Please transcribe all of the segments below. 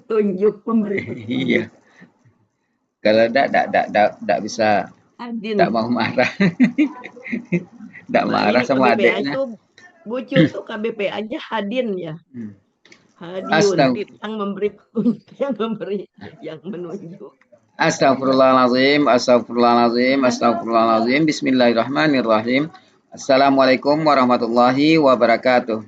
Tunjuk pemberi petunjuk. Iya. Kalau tak bisa, tak Adin. mau marah. Tak Nah, marah ini sama KBPA adiknya. itu Bucut tuh KBPA-nya Hadin ya. Hmm. Hadiun, Astag yang memberi petunjuk, yang memberi, yang menunjuk. Astagfirullahaladzim, astagfirullahaladzim, astagfirullahaladzim. Bismillahirrahmanirrahim. Assalamualaikum warahmatullahi wabarakatuh.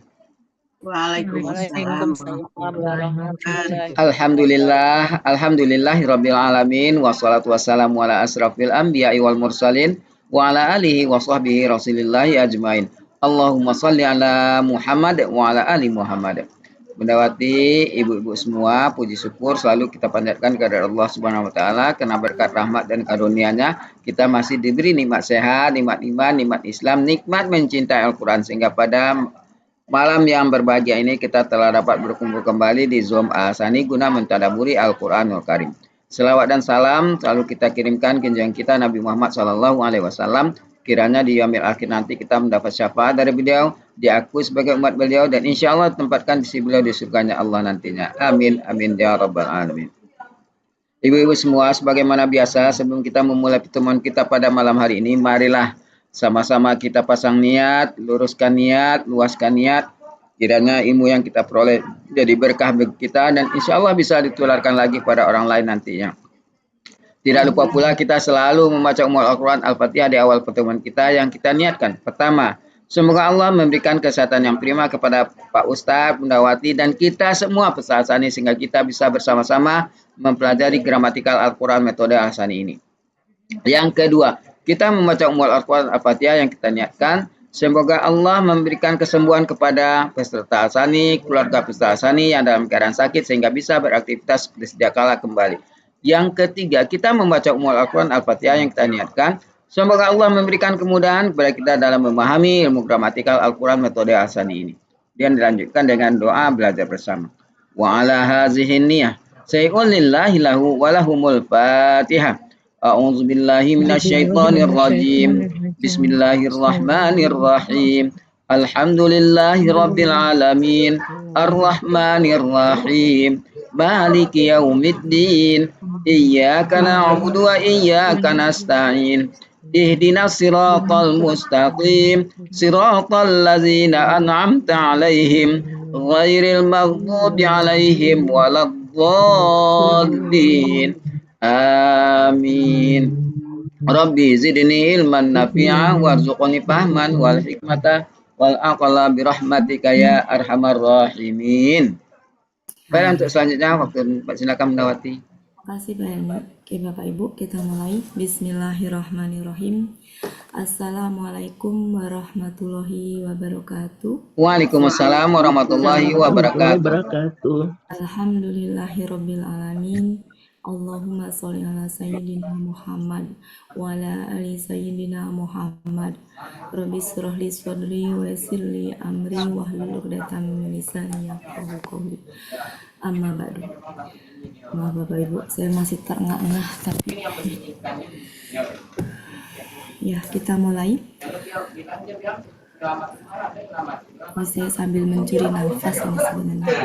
Waalaikumsalam Waalaikumsalam warahmatullahi warahmatullahi wabarakatuh. Alhamdulillah, alhamdulillahirabbil alamin wassalatu wassalamu ala asrafil anbiya'i wal mursalin wa ala alihi wa sahbihi rasulillahi ajmain. Allahumma shalli ala Muhammad wa ala ali Muhammad. Mendawati ibu-ibu semua, puji syukur selalu kita panjatkan kepada Allah Subhanahu wa taala karena berkat rahmat dan karunia-Nya kita masih diberi nikmat sehat, nikmat iman, nikmat Islam, nikmat mencintai Al-Qur'an sehingga pada malam yang berbahagia ini kita telah dapat berkumpul kembali di Zoom Al-Sani guna mentadaburi Al-Qur'anul Karim. Selawat dan salam selalu kita kirimkan ke junjungan kita Nabi Muhammad SAW. Kiranya di yaumil akhir nanti kita mendapat syafaat dari beliau, diakui sebagai umat beliau, dan insya Allah tempatkan di sisi beliau di surganya Allah nantinya. Amin, amin, ya rabbal alamin. Ibu-ibu semua, sebagaimana biasa, sebelum kita memulai pertemuan kita pada malam hari ini, marilah sama-sama kita pasang niat, luruskan niat, luaskan niat. Kiranya ilmu yang kita peroleh jadi berkah bagi kita dan insya Allah bisa ditularkan lagi pada orang lain nantinya. Tidak lupa pula kita selalu membaca Al-Quran Al-Fatihah di awal pertemuan kita yang kita niatkan. Pertama, semoga Allah memberikan kesehatan yang prima kepada Pak Ustadz, Bundawati, dan kita semua peserta ini sehingga kita bisa bersama-sama mempelajari gramatikal Al-Quran metode Al-Sani ini. Yang kedua, kita membaca Al-Quran Al-Fatihah yang kita niatkan. Semoga Allah memberikan kesembuhan kepada peserta Al-Sani, keluarga peserta Al-Sani yang dalam keadaan sakit sehingga bisa beraktivitas seperti sedia kala kembali. Yang ketiga, kita membaca Al-Quran Al-Fatihah yang kita niatkan. Semoga Allah memberikan kemudahan kepada kita dalam memahami ilmu gramatikal Al-Quran metode Al-Sani ini. Dan dilanjutkan dengan doa belajar bersama. Wa ala hazihin niyah. Say'un lillahi lahu walahumul fatihah. A'udzu billahi minasyaitonir rajim. Bismillahirrahmanirrahim. Alhamdulillahi rabbil alamin. Arrahmanir rahim. Maliki yaumiddin. Iyyaka na'budu wa iyyaka nasta'in. Ihdinas siratal mustaqim. Siratal ladzina an'amta 'alaihim ghairil maghdubi 'alaihim waladdallin. Amin. Rabbi zidni ilman nafi'a warzuqni fahman wal hikmata wal aqla birahmatika ya arhamar rahimin. Baik, untuk selanjutnya waktu silakan Mendawati. Terima kasih Pak Helmi. Oke Bapak Ibu, kita mulai. Bismillahirrahmanirrahim. Assalamualaikum warahmatullahi wabarakatuh. Waalaikumsalam warahmatullahi wabarakatuh. Alhamdulillahirabbil alamin. Allahumma sholli ala sayyidina Muhammad wa ala ali sayyidina Muhammad. Rabbi shrah li sadri wa yassir li amri wahlul 'uqdatam min lisani yafqahu qawli. Amma ba'du. Maaf Bapak Ibu, saya masih terengah-engah tapi ya kita mulai. Ini saya sambil mencuri nafas ini sebenarnya.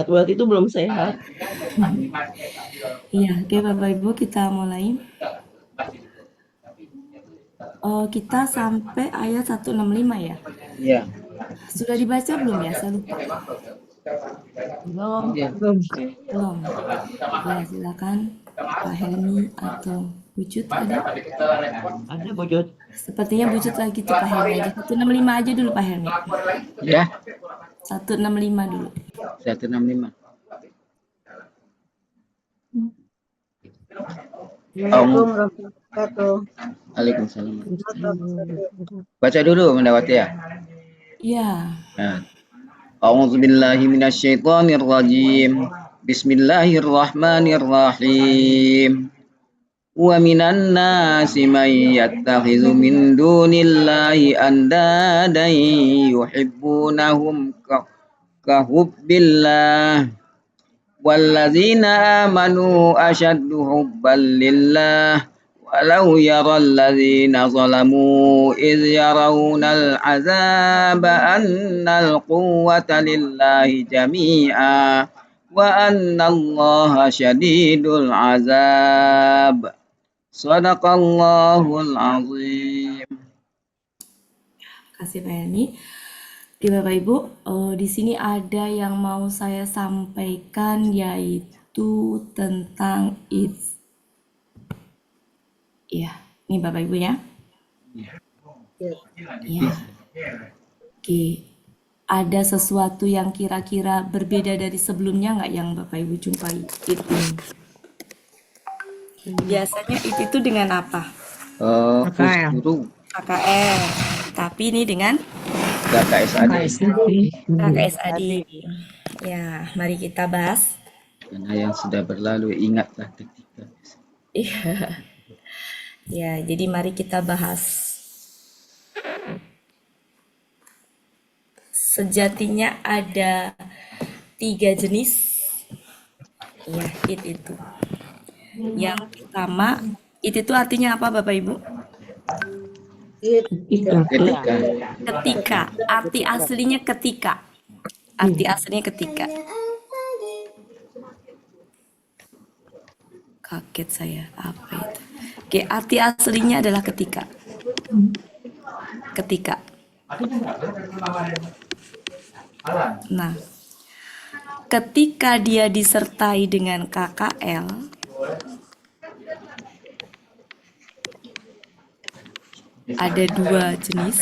Buat itu belum sehat. Iya, oke Bapak Ibu kita mulai. Kita sampai ayat 165 ya? Iya. Sudah dibaca belum ya? Saya lupa. Belum. Belum. Ya, silakan Pak Helmi atau Bucut ada? Ada Bucut. Sepertinya Bucut lagi tuh Pak Helmi aja. 165 aja dulu Pak Helmi. Ya. 165 dulu. 165. Assalamualaikum warahmatullahi wabarakatuh. Waalaikumsalam. Baca dulu Mendawati ya. Iya. A'udzu billahi minasyaitonir rajim. Bismillahirrahmanirrahim. Wa minan nasi may yattakhidhu min dunillahi andadan yuhibbunahum ka hubbillah. Walladzina amanu ashaddu hubban lillah. ولو يرى الذين ظلموا إذ يرون العذاب أن القوة لله جميعا وأن الله شديد العذاب صدق الله العظيم. Kasih Pak Yani. Oke Bapak Ibu, di sini ada yang mau saya sampaikan yaitu tentang it's. Ya, ini Bapak Ibu ya. Ya. Oke. Ada sesuatu yang kira-kira berbeda dari sebelumnya nggak yang Bapak Ibu jumpai it ini? Biasanya itu dengan apa? Guru KKL. Tapi ini dengan KKSAD. KKSAD. Ya, mari kita bahas. Karena yang sudah berlalu ingatlah ketika. Iya. Ya, jadi mari kita bahas. Sejatinya ada 3 jenis. Ya, itu. Yang pertama, itu artinya apa Bapak Ibu? Ketika. Arti aslinya ketika. Arti aslinya ketika. Kaget saya, apa itu? Oke, arti aslinya adalah ketika. Ketika. Nah, ketika dia disertai dengan KKL, ada 2 jenis.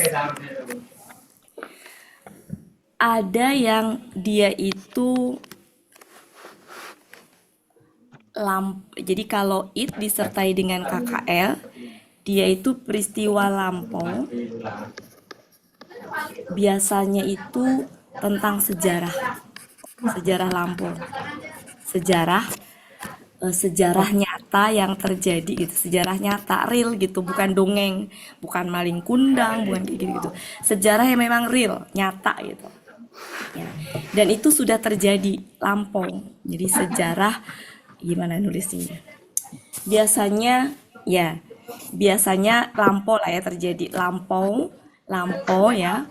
Ada yang dia itu jadi kalau it disertai dengan KKL, dia itu peristiwa lampau. Biasanya itu tentang sejarah. Sejarah lampau. Sejarah nyata yang terjadi gitu, sejarah nyata real gitu, bukan dongeng, bukan maling kundang, bukan kayak gitu. Sejarah yang memang real, nyata gitu. Ya. Dan itu sudah terjadi lampau. Jadi sejarah gimana nulisnya? Biasanya lampau lah ya, terjadi lampau ya.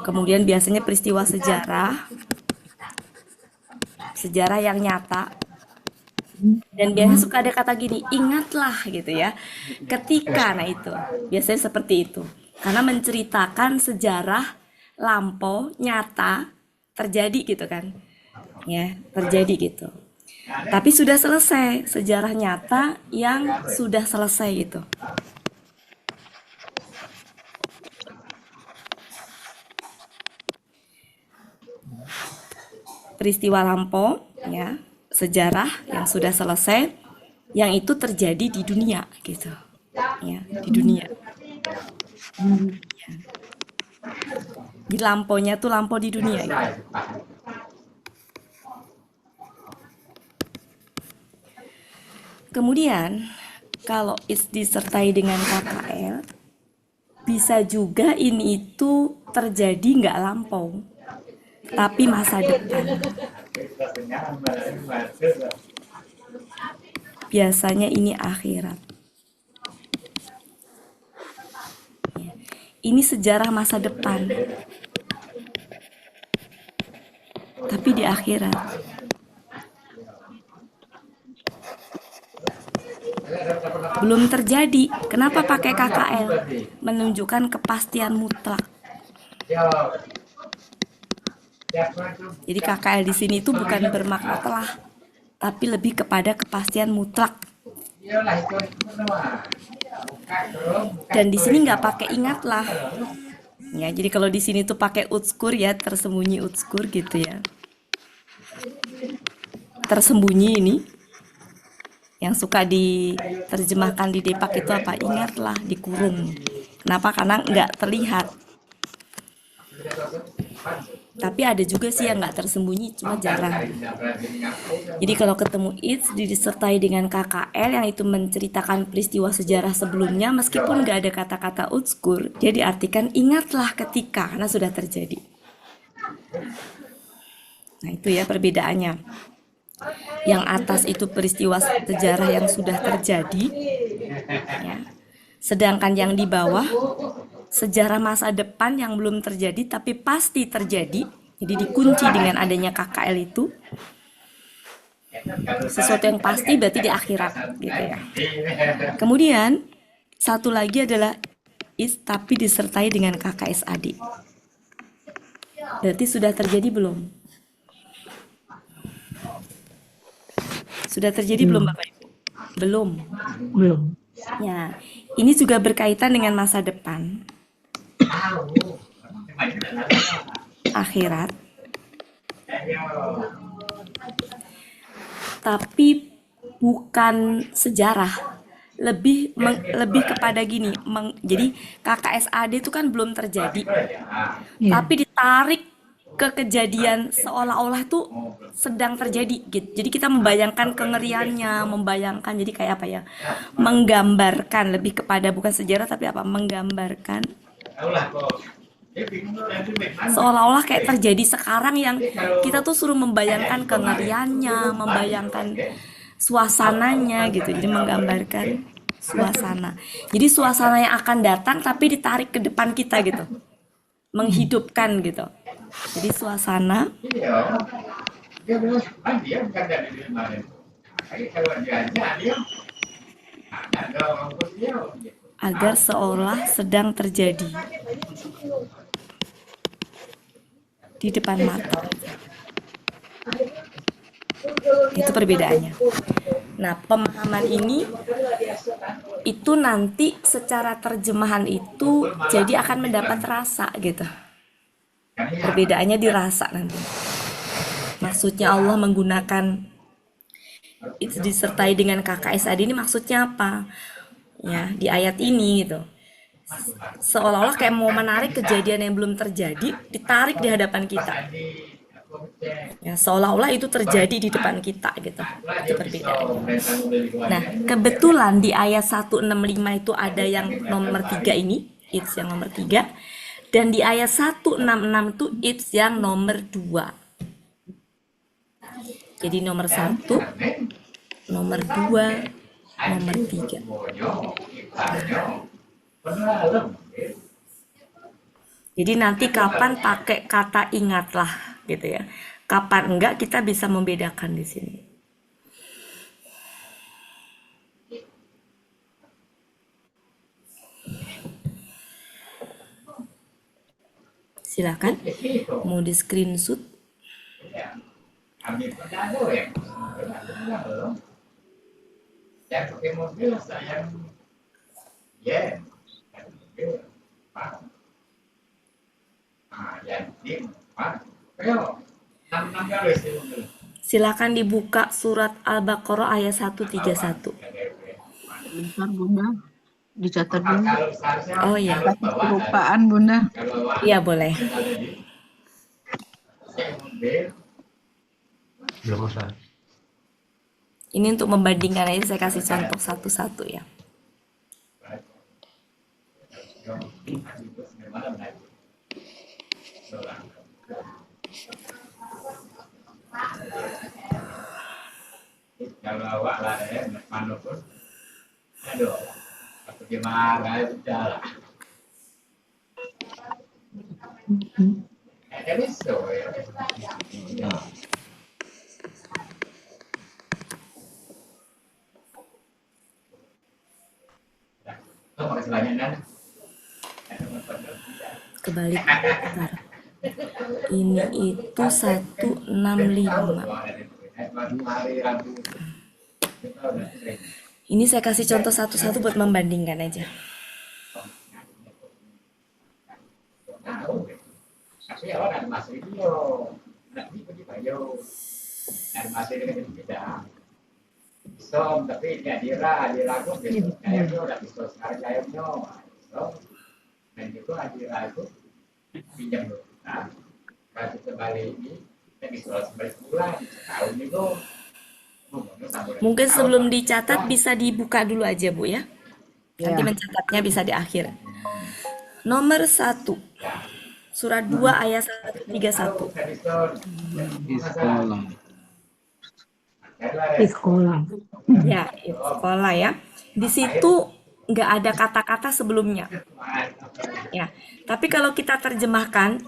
Kemudian biasanya peristiwa sejarah yang nyata. Dan biasanya suka ada kata gini, ingatlah gitu ya. Ketika, nah itu biasanya seperti itu. Karena menceritakan sejarah lampau nyata terjadi gitu kan. Ya, terjadi gitu. Tapi sudah selesai, sejarah nyata yang sudah selesai gitu. Peristiwa lampau ya, sejarah yang sudah selesai yang itu terjadi di dunia gitu. Ya, di dunia. Ya. Di lampaunya tuh lampau di dunia gitu. Kemudian kalau disertai dengan KKL, bisa juga ini itu terjadi nggak lampau, tapi masa depan. Biasanya ini akhirat. Ya. Ini sejarah masa depan, tapi di akhirat. Belum terjadi. Kenapa pakai KKL? Menunjukkan kepastian mutlak. Jadi KKL di sini itu bukan bermakna telah, tapi lebih kepada kepastian mutlak. Dan di sini nggak pakai ingatlah. Ya, jadi kalau di sini tuh pakai utskur ya, tersembunyi utskur gitu ya. Tersembunyi ini. Yang suka diterjemahkan di Depak itu apa? Ingatlah, dikurung. Kenapa? Karena nggak terlihat. Tapi ada juga sih yang nggak tersembunyi, cuma jarang. Jadi kalau ketemu disertai dengan KKL yang itu menceritakan peristiwa sejarah sebelumnya, meskipun nggak ada kata-kata utskur, dia diartikan ingatlah ketika, karena sudah terjadi. Nah itu ya perbedaannya. Yang atas itu peristiwa sejarah yang sudah terjadi, Ya. Sedangkan yang di bawah sejarah masa depan yang belum terjadi tapi pasti terjadi. Jadi dikunci dengan adanya KKL itu. Sesuatu yang pasti berarti di akhirat gitu ya. Kemudian satu lagi adalah is tapi disertai dengan KKSAD. Berarti sudah terjadi belum? Sudah terjadi belum Bapak Ibu? Belum. Belum. Ya, ini juga berkaitan dengan masa depan. Akhirat. Tapi bukan sejarah. Lebih kepada gini, jadi KKSAD itu kan belum terjadi. Iya. Tapi ditarik ke kejadian seolah-olah tuh sedang terjadi gitu. Jadi kita membayangkan kengeriannya, membayangkan jadi kayak apa ya? Menggambarkan lebih kepada bukan sejarah tapi apa? Menggambarkan seolah-olah kayak terjadi sekarang yang kita tuh suruh membayangkan kengeriannya, membayangkan suasananya gitu. Jadi menggambarkan suasana. Jadi suasana yang akan datang tapi ditarik ke depan kita gitu. Menghidupkan gitu. Jadi suasana agar seolah sedang terjadi di depan mata. Itu perbedaannya. Nah, pemahaman ini itu nanti secara terjemahan itu jadi akan mendapat rasa gitu. Perbedaannya dirasa nanti. Maksudnya Allah menggunakan itu disertai dengan KKSAD ini maksudnya apa? Ya, di ayat ini gitu. Seolah-olah kayak mau menarik kejadian yang belum terjadi, ditarik di hadapan kita. Ya, seolah-olah itu terjadi di depan kita gitu. Itu perbedaannya. Nah, kebetulan di ayat 165 itu ada yang nomor 3 ini, it's yang nomor 3. Dan di ayat 166 itu it's yang nomor 2. Jadi nomor 1, nomor 2, nomor 3. Jadi nanti kapan pakai kata ingatlah gitu ya. Kapan enggak kita bisa membedakan di sini. Silakan mau di screenshot. Silakan dibuka surat Al-Baqarah ayat 131. Bentar Bunda, dicatat dulu. Oh ya, Kelupaan Bunda. iya boleh. Ini untuk membandingkan aja saya kasih contoh satu-satu ya. Kalau awak lah ya, mana pun, aduh, bagaimana itu jalan? Ada bisa ya. Kamu keselanjutnya. Kebalik. Bentar. Ini itu 165. Ini saya kasih contoh satu-satu buat membandingkan aja. Tapi orang masih video, nanti pergi bayo, dan masih dengan beda. Som, tapi adira aku besok kayaknya udah bisa sekarang kayaknya, dan itu adira itu pinjam dulu. Nah, kalau kembali ini kita bisa sebelas bulan, tahun itu. Mungkin sebelum dicatat bisa dibuka dulu aja Bu ya. Nanti mencatatnya bisa di akhir. Nomor 1. Surat 2 ayat 131. Di sekolah. Ya, sekolah ya. Di situ nggak ada kata-kata sebelumnya, ya. Tapi kalau kita terjemahkan,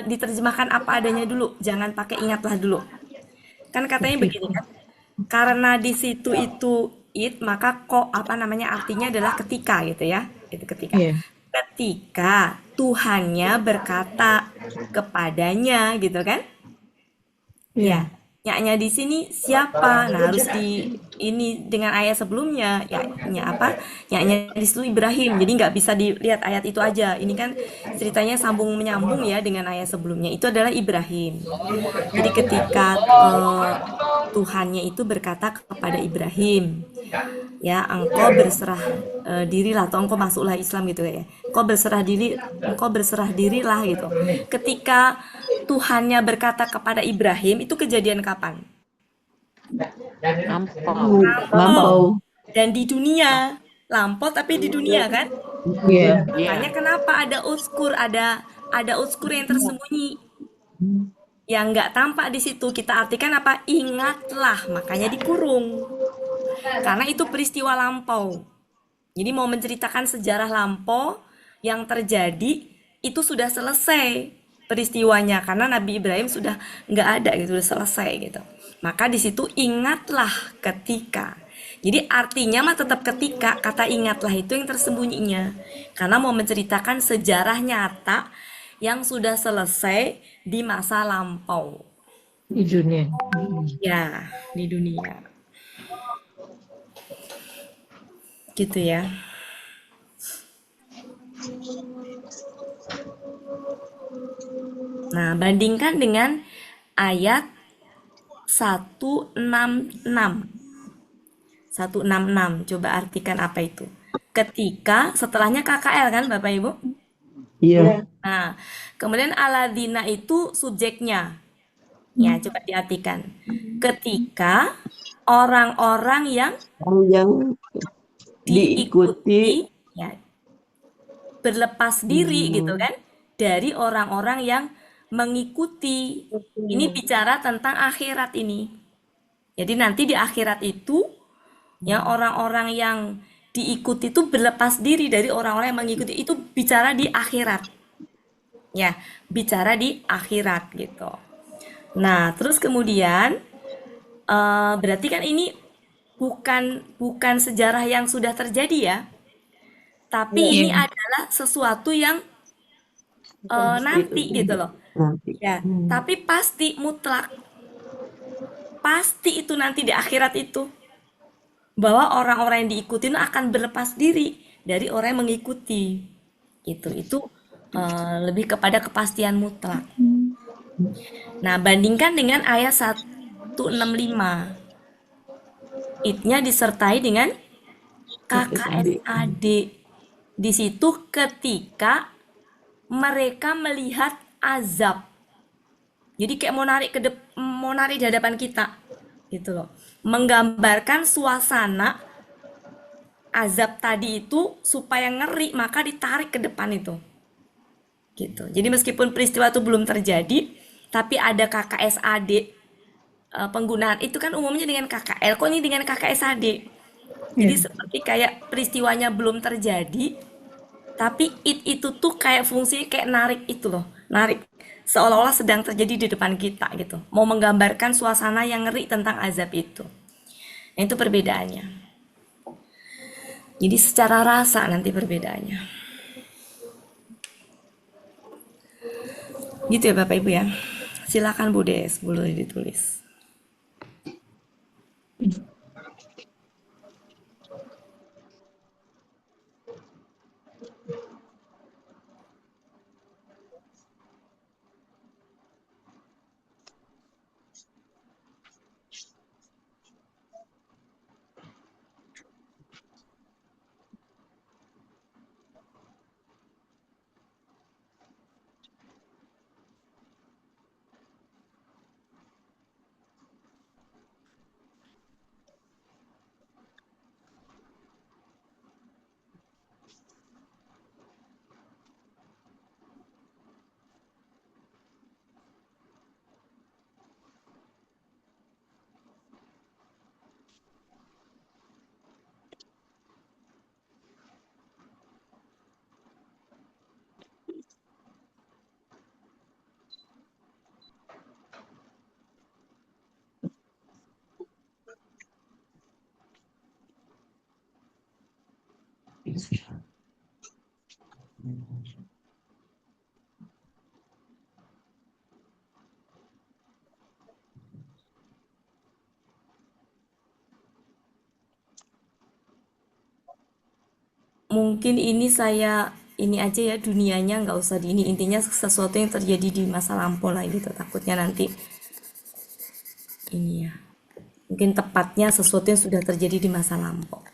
diterjemahkan apa adanya dulu, jangan pakai ingatlah dulu. Kan katanya Oke. begini kan, karena di situ itu it, maka kok apa namanya artinya adalah ketika gitu ya, itu ketika. Iya. Ketika Tuhannya berkata kepadanya gitu kan, ya. Iya. Nya di sini siapa? Nah, harus di ini dengan ayat sebelumnya, ya, nya apa? Nya di situ Ibrahim. Jadi nggak bisa dilihat ayat itu aja. Ini kan ceritanya sambung menyambung ya dengan ayat sebelumnya. Itu adalah Ibrahim. Jadi ketika Tuhannya itu berkata kepada Ibrahim, ya engkau berserah dirilah atau engkau masuklah Islam gitu ya. Engkau berserah dirilah gitu. Ketika Tuhannya berkata kepada Ibrahim itu kejadian kapan? Lampau. Lampau. Lampau. Dan di dunia, lampau tapi di dunia kan? Iya. Makanya kenapa ada unskur yang tersembunyi yang nggak tampak di situ, kita artikan apa? Ingatlah, makanya dikurung. Karena itu peristiwa lampau. Jadi mau menceritakan sejarah lampau yang terjadi itu sudah selesai peristiwanya karena Nabi Ibrahim sudah nggak ada gitu, sudah selesai gitu. Maka di situ ingatlah ketika. Jadi artinya mah tetap ketika, kata ingatlah itu yang tersembunyinya. Karena mau menceritakan sejarah nyata yang sudah selesai di masa lampau. Di dunia. Ya, di dunia. Gitu ya. Nah, bandingkan dengan ayat 166. 166. Coba artikan apa itu. Ketika setelahnya KKL kan Bapak Ibu? Iya. Nah, kemudian aladina itu subjeknya. Ya, coba diartikan. Ketika orang-orang yang Yang diikuti. diikuti, ya, berlepas diri gitu kan dari orang-orang yang mengikuti. Ini bicara tentang akhirat ini. Jadi nanti di akhirat itu ya orang-orang yang diikuti itu berlepas diri dari orang-orang yang mengikuti, itu bicara di akhirat. Ya, bicara di akhirat gitu. Nah, terus kemudian berarti kan ini bukan sejarah yang sudah terjadi ya, tapi ini Iya. adalah sesuatu yang nanti gitu loh. Nanti. Ya, tapi pasti mutlak, pasti itu nanti di akhirat itu bahwa orang-orang yang diikutin akan berlepas diri dari orang yang mengikuti. Itu lebih kepada kepastian mutlak. Nah, bandingkan dengan ayat 165. It-nya disertai dengan KKSAD. Di situ ketika mereka melihat azab. Jadi kayak mau narik di hadapan kita. Gitu loh. Menggambarkan suasana azab tadi itu supaya ngeri maka ditarik ke depan itu. Gitu. Jadi meskipun peristiwa itu belum terjadi, tapi ada KKSAD, penggunaan itu kan umumnya dengan KKL, kok ini dengan KKSAD. Jadi seperti kayak peristiwanya belum terjadi, tapi itu tuh kayak fungsinya kayak narik itu loh, narik seolah-olah sedang terjadi di depan kita gitu. Mau menggambarkan suasana yang ngeri tentang azab itu. Nah, itu perbedaannya. Jadi secara rasa nanti perbedaannya. Gitu ya Bapak Ibu ya. Silakan Bu Des, boleh ditulis. Mungkin ini aja ya, dunianya nggak usah di ini, intinya sesuatu yang terjadi di masa lampau lah gitu, takutnya nanti ini ya, mungkin tepatnya sesuatu yang sudah terjadi di masa lampau.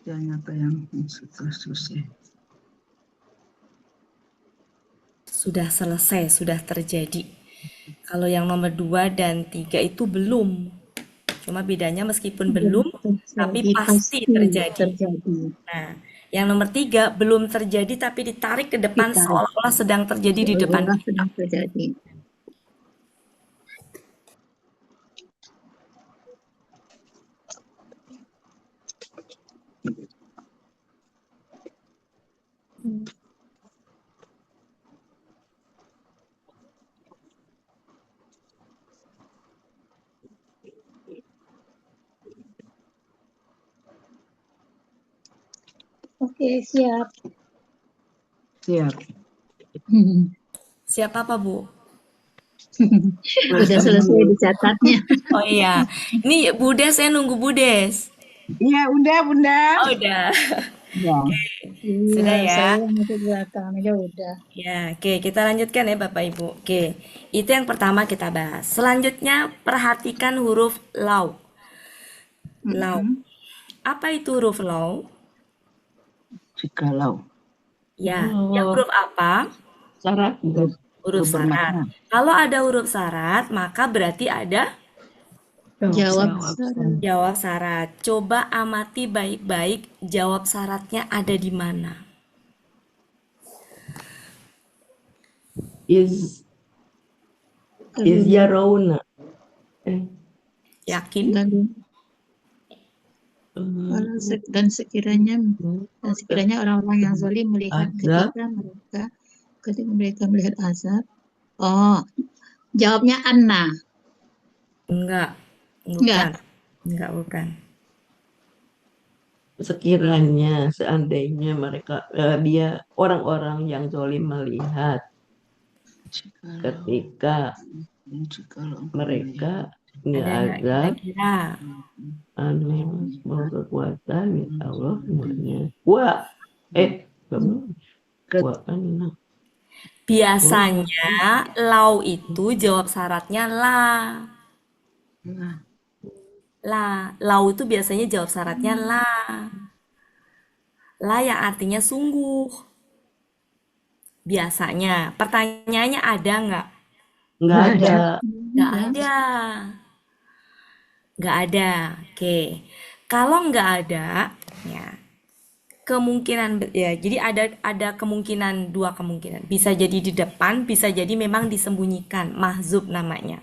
Dan apa yang sudah selesai. Sudah selesai, sudah terjadi. Kalau yang nomor 2 dan 3 itu belum. Cuma bedanya meskipun belum, tapi pasti terjadi. Nah, yang nomor 3 belum terjadi tapi ditarik ke depan seolah-olah sedang terjadi di depan kita. Sedang terjadi. Oke, siap. Siap. Siap apa, Bu? Udah selesai dicatatnya. Oh iya, ini Budes, saya nunggu Budes. Iya, udah, Bunda. Oh udah, Ya. sudah Iya, ya. saya masuk belakang aja udah. Ya, oke, kita lanjutkan ya Bapak Ibu. Oke, itu yang pertama kita bahas. Selanjutnya perhatikan huruf lau. Lau. Apa itu huruf lau? Jikalau. Ya, yang huruf apa? Syarat juga. Huruf syarat. Kalau ada huruf syarat, maka berarti ada Jawab. jawab syarat. Coba amati baik-baik jawab syaratnya ada di mana. Is yarawna. Yakin? Dan sekiranya orang-orang yang zalim melihat ketika mereka melihat azab. Oh, jawabnya Anna. Enggak. Enggak. Bukan. Sekiranya, seandainya mereka dia orang-orang yang zalim melihat ketika mereka azab Kira-kira. mau kekuatan Allah semuanya. Wa anna. Biasanya lau itu jawab syaratnya la. Lau itu biasanya jawab syaratnya la. La yang artinya sungguh. Biasanya. Pertanyaannya ada nggak? Nggak ada. Nggak ada. Nggak ada. Oke. Kalau nggak ada, ya kemungkinan ya. Jadi ada kemungkinan, dua kemungkinan. Bisa jadi di depan, bisa jadi memang disembunyikan, mahzub namanya.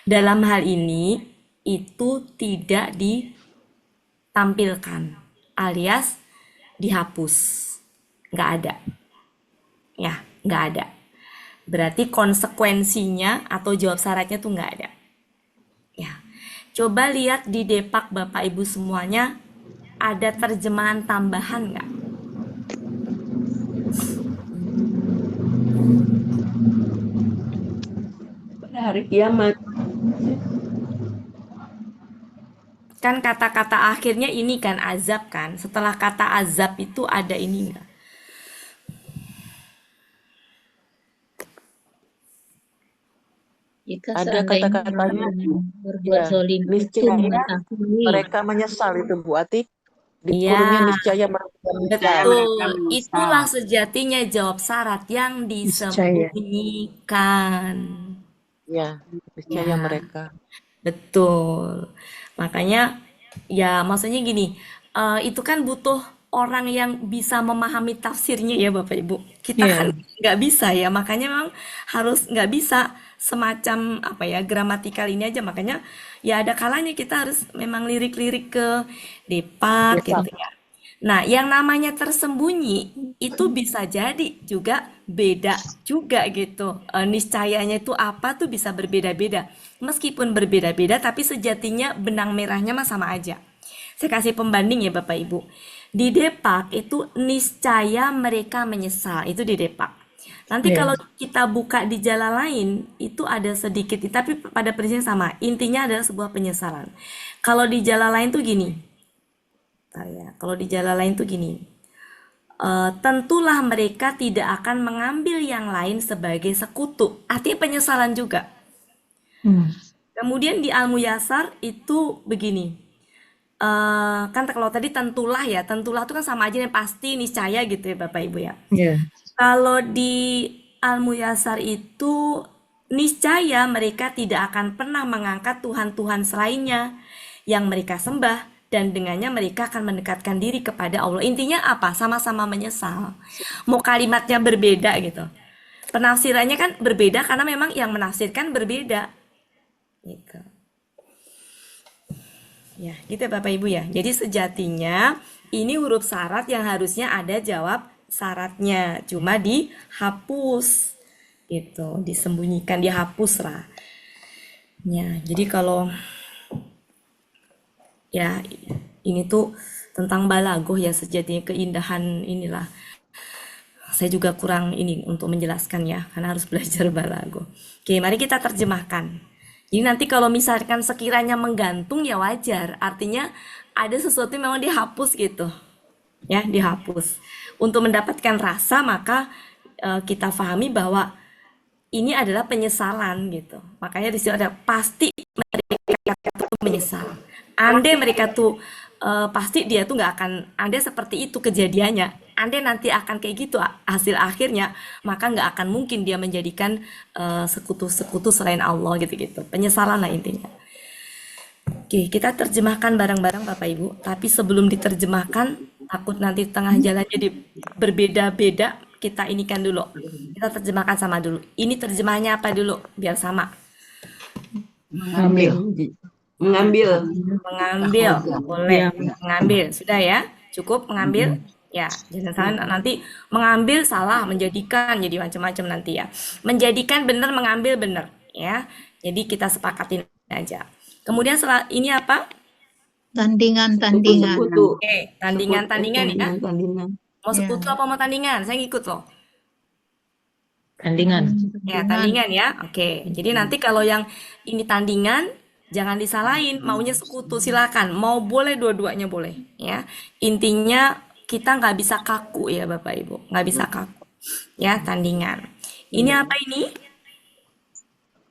Dalam hal ini itu tidak ditampilkan, alias dihapus. Nggak ada. Ya, nggak ada. Berarti konsekuensinya atau jawab syaratnya tuh nggak ada. Ya. Coba lihat di depak Bapak Ibu semuanya, ada terjemahan tambahan nggak? Pada hari kiamat. Kan kata-kata akhirnya ini kan azab kan. Setelah kata azab itu ada ini nggak? Jika Ada seandainya kata-katanya, berbuat ya, zalim itu niscaya mengetahui. mereka menyesal itu Bu Atik. Iya, Dikurungnya niscaya mereka menyesal. betul. Itulah sejatinya jawab syarat yang disembunyikan. Ya, niscaya Ya. mereka. Betul. Makanya ya maksudnya gini, itu kan butuh orang yang bisa memahami tafsirnya ya Bapak Ibu. Kita kan nggak bisa ya, makanya memang harus nggak bisa semacam apa ya gramatikal ini aja. Makanya ya ada kalanya kita harus memang lirik-lirik ke depak gitu ya. Nah, yang namanya tersembunyi itu bisa jadi juga beda juga gitu. Niscayanya itu apa tuh bisa berbeda-beda. Meskipun berbeda-beda tapi sejatinya benang merahnya mah sama aja. Saya kasih pembanding ya Bapak Ibu. Di Depak itu niscaya mereka menyesal, itu di Depak. Nanti Iya. kalau kita buka di jalan lain itu ada sedikit, tapi pada prinsipnya sama. Intinya adalah sebuah penyesalan. Kalau di jalan lain tuh gini. Bentar ya. Kalau di jalan lain tuh gini. Tentulah mereka tidak akan mengambil yang lain sebagai sekutu. Artinya penyesalan juga. Kemudian di Al-Muyassar itu begini. Kan kalau tadi tentulah ya, tentulah itu kan sama aja yang pasti, niscaya gitu ya Bapak Ibu ya. Iya. Kalau di Al-Muyassar itu niscaya mereka tidak akan pernah mengangkat Tuhan-Tuhan selainnya yang mereka sembah, dan dengannya mereka akan mendekatkan diri kepada Allah. Intinya apa? Sama-sama menyesal. Mau kalimatnya berbeda gitu. Penafsirannya kan berbeda karena memang yang menafsirkan berbeda. Gitu. Ya, gitu ya Bapak Ibu ya. Jadi sejatinya ini huruf syarat yang harusnya ada jawab syaratnya, cuma dihapus gitu, disembunyikan, dihapus lah. Ya, jadi kalau ya ini tuh tentang balagoh ya, sejatinya keindahan inilah. Saya juga kurang ini untuk menjelaskan ya, karena harus belajar balagoh. Oke, mari kita terjemahkan. Jadi nanti kalau misalkan sekiranya menggantung ya wajar, artinya ada sesuatu yang memang dihapus gitu. Ya, dihapus. Untuk mendapatkan rasa maka kita pahami bahwa ini adalah penyesalan gitu. Makanya di sini ada pasti mereka tuh menyesal. Andai mereka tuh pasti dia tuh nggak akan, andai seperti itu kejadiannya, andai nanti akan kayak gitu hasil akhirnya, maka nggak akan mungkin dia menjadikan sekutu-sekutu selain Allah gitu-gitu. Penyesalan lah intinya. Oke, kita terjemahkan bareng-bareng Bapak Ibu. Tapi sebelum diterjemahkan, takut nanti tengah jalan jadi berbeda-beda, kita inikan dulu. Kita terjemahkan sama dulu. Ini terjemahnya apa dulu? Biar sama. Mengambil. Mengambil. Mengambil, boleh. Mengambil, sudah ya? Cukup mengambil? Ya, jangan salah nanti mengambil salah, menjadikan jadi macam-macam nanti ya. Menjadikan benar, mengambil benar ya. Jadi kita sepakatin aja. Kemudian setelah ini apa? Tandingan-tandingan. Sekutu. Oke, tandingan-tandingan ya. Tandingan. Mau Ya. sekutu apa mau tandingan? Saya ngikut loh. Tandingan. Ya, tandingan ya. Oke. Jadi nanti kalau yang ini tandingan, jangan disalahin. Maunya sekutu, silakan. Mau boleh dua-duanya boleh. Ya. Intinya kita nggak bisa kaku ya Bapak Ibu. Nggak bisa kaku. Ya, tandingan. Ini apa ini?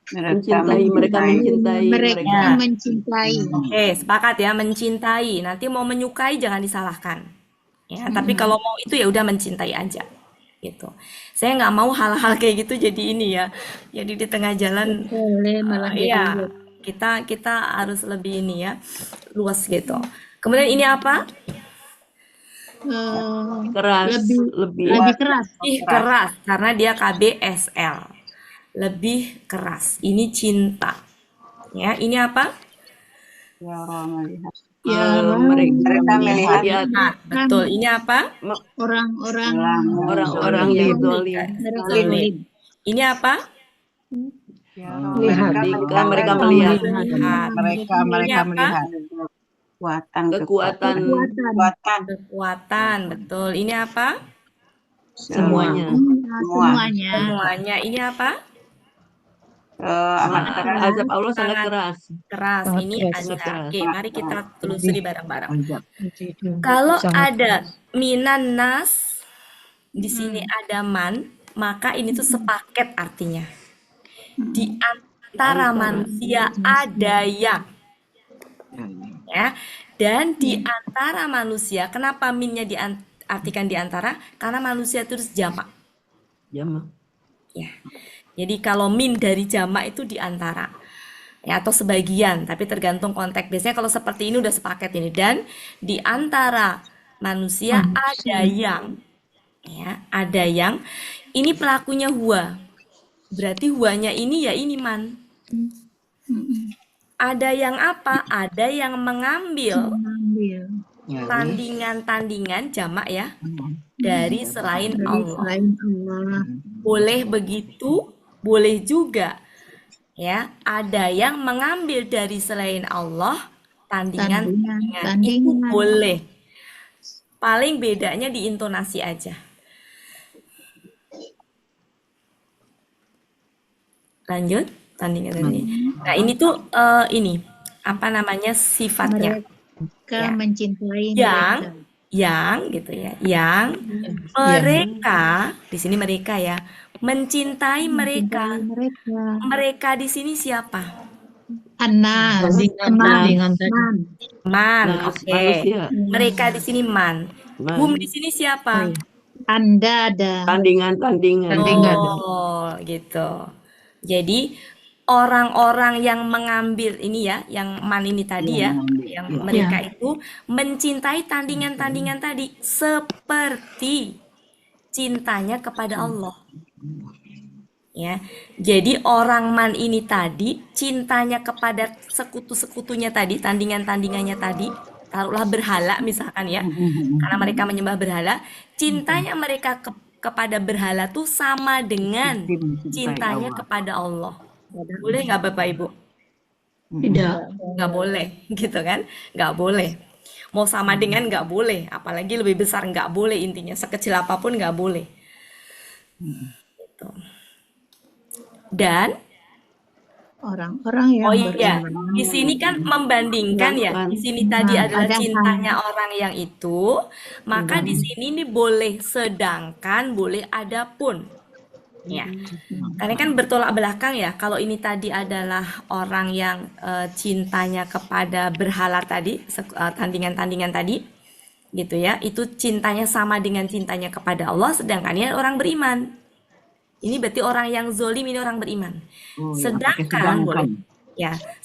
Mencintai, mereka mencintai. Mereka mencintai. Oke, sepakat ya, mencintai. Nanti mau menyukai jangan disalahkan. Ya, tapi kalau mau itu ya udah mencintai aja. Gitu. Saya nggak mau hal-hal kayak gitu jadi ini ya. Jadi di tengah jalan Boleh malah iya, jadi kita harus lebih ini ya, luas gitu. Kemudian ini apa? Keras. lebih keras. Lebih keras karena dia KBSL. Lebih keras. Ini cinta. Ya, ini apa? Mereka melihat Nah, betul. Ini apa? orang yang zalim. Zalim. Ini apa? Ketika mereka melihat Mereka melihat kekuatan kekuatan. Betul. Ini apa? semuanya. Semuanya. Ini apa? Azab Allah sangat keras. Keras. Ini ada. keras. Oke, mari kita telusuri bareng-bareng. Kalau ada minan nas, di sini ada man, maka ini tuh sepaket artinya. Di antara manusia ada yang, ya, dan di antara manusia. Kenapa minnya diartikan di antara? Karena manusia terus jamak. Jamak. Ya. Jadi kalau min dari jamak itu di antara. Ya, atau sebagian, tapi tergantung konteks. Biasanya kalau seperti ini udah sepaket ini. Dan di antara manusia ada yang, ya, ada yang. Ini pelakunya huwa. Berarti huwanya ini ya ini man. Ada yang apa? Ada yang mengambil tandingan-tandingan jamak ya dari selain Allah. Boleh begitu, boleh juga ya. Ada yang mengambil dari selain Allah Tandingan. Itu Tandingan. boleh. Paling bedanya di intonasi aja. Lanjut, tandingan. Nah, ini tuh ini apa namanya sifatnya? Mereka Ya. mencintai Yang gitu ya. Yang mereka di sini mereka ya mencintai mereka. mereka. Mereka di sini siapa? Anas. Tandingan tadi. Man, Nah, oke. manusia. Mereka di sini man. Man. Hum di sini siapa? Anda ada. Tandingan. Oh, gitu. Jadi orang-orang yang mengambil ini ya, yang man ini tadi ya, yang mereka itu mencintai tandingan-tandingan tadi seperti cintanya kepada Allah. Ya. Jadi orang man ini tadi cintanya kepada sekutu-sekutunya tadi, tandingan-tandingannya tadi, taruhlah berhala misalkan ya. Karena mereka menyembah berhala, cintanya mereka kepada berhala tuh sama dengan cintanya kepada Allah. Boleh nggak Bapak Ibu? Tidak. Nggak boleh, gitu kan? Nggak boleh. Mau sama dengan nggak boleh, apalagi lebih besar nggak boleh intinya. Sekecil apapun nggak boleh. Gitu. Dan Orang-orang yang oh iya, beriman. di sini kan membandingkan ya. Di sini tadi adalah ada cintanya orang yang itu, maka di sini nih boleh sedangkan, boleh adapun. Ya. Karena kan bertolak belakang ya. Kalau ini tadi adalah orang yang cintanya kepada berhala tadi, tandingan-tandingan tadi, gitu ya. Itu cintanya sama dengan cintanya kepada Allah, sedangkan ini orang beriman. Ini berarti orang yang zolim, ini orang beriman.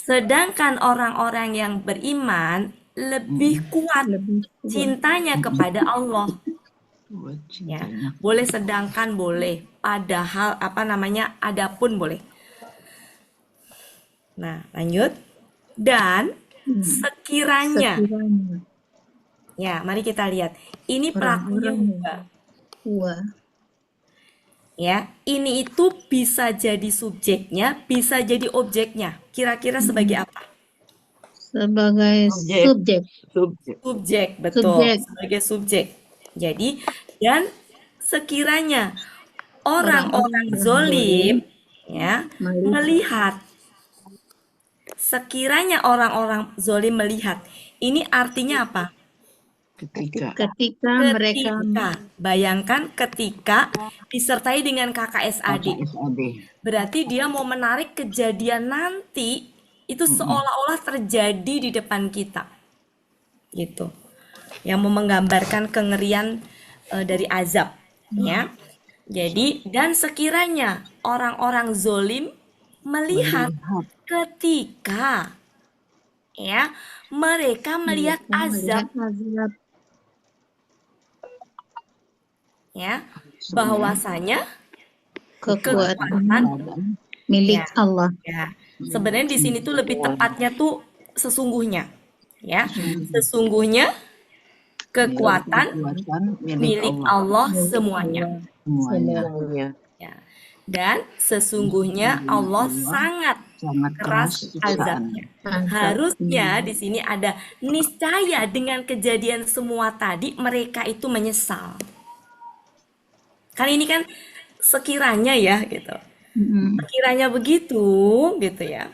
Sedangkan orang-orang yang beriman lebih kuat cintanya kepada Allah. Ya, boleh sedangkan boleh, padahal apa namanya adapun boleh. Nah, lanjut. Dan sekiranya, ya, mari kita lihat. Ini pelakunya huwa. Ya, ini itu bisa jadi subjeknya, bisa jadi objeknya. Kira-kira sebagai apa? Sebagai subjek. Subjek, betul. Sebagai subjek. Jadi, dan sekiranya orang-orang zolim ya melihat, sekiranya orang-orang zolim melihat, ini artinya apa? Ketika mereka Bayangkan ketika disertai dengan KKSAD. Berarti dia mau menarik kejadian nanti itu seolah-olah terjadi di depan kita. Gitu. Yang mau menggambarkan kengerian dari azab, ya. Jadi, dan sekiranya orang-orang zolim melihat ketika ya mereka melihat azab, ya, bahwasanya kekuatan milik Allah. Ya, sebenarnya di sini tuh lebih tepatnya tuh sesungguhnya, ya, sesungguhnya kekuatan milik Allah semuanya. Ya. Dan sesungguhnya Allah sangat keras azabnya. Harusnya di sini ada niscaya dengan kejadian semua tadi mereka itu menyesal. Kan ini kan sekiranya ya gitu. Sekiranya begitu gitu ya.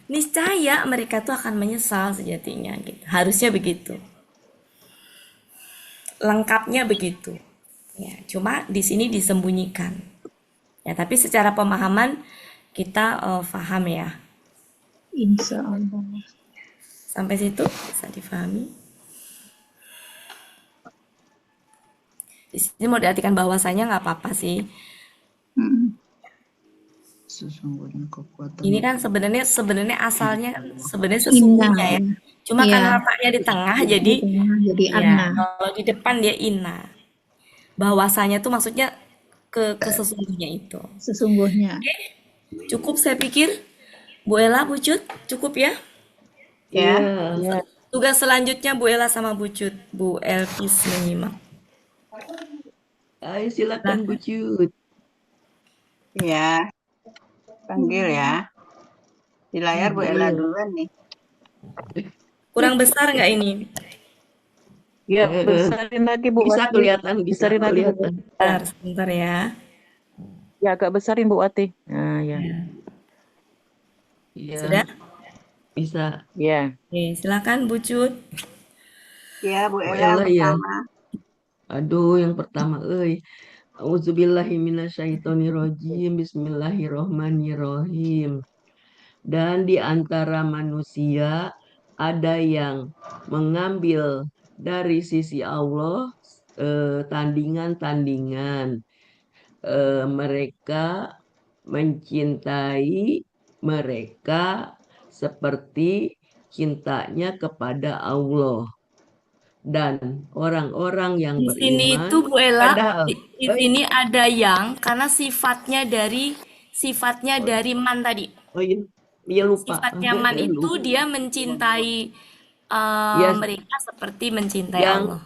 Niscaya mereka tuh akan menyesal sejatinya gitu. Harusnya begitu. Lengkapnya begitu. Ya, cuma di sini disembunyikan. Ya, tapi secara pemahaman kita paham ya. Insya Allah. Sampai situ bisa difahami. Di sini mau diartikan bahwasanya nggak apa-apa sih. Sesungguhnya kekuatan. Ini kan sebenarnya asalnya sebenarnya sesungguhnya ya. Cuma karena letaknya di tengah jadi ya, kalau di depan dia inna. Bahwasanya tuh maksudnya ke sesungguhnya itu. Sesungguhnya. Oke. Cukup saya pikir. Bu Ella, Bu Cut, cukup ya? Ya. Tugas selanjutnya Bu Ella sama Bu Cut. Bu Elvis menyimak. Ayo silakan Bu Cut. Ya. Panggil ya. Di layar Bu Ella duluan nih. Kurang besar nggak ini? Ya, Eh, besarin lagi Bu bisa Wati. kelihatan, bisa Besarin lagi Bu kelihatan. Wati. Bentar, sebentar ya. Ya, agak besarin Bu Wati. Nah, ya. Iya, Sudah? bisa. Ya. Oke, silakan Bu Cut. Ya, Bu Bu Ella Ella ya. pertama. Aduh, yang pertama, Auzubillahiminasyaitonirrojim. Bismillahirrohmanirrohim. Dan di antara manusia ada yang mengambil dari sisi Allah tandingan-tandingan. Mereka mencintai mereka seperti cintanya kepada Allah. Dan orang-orang yang Di sini beriman, itu Bu Ella, padahal di sini ada yang karena sifatnya dari man tadi. oh iya, iya lupa. Sifatnya man itu Lupa. dia mencintai Ya, mereka seperti mencintai yang Allah.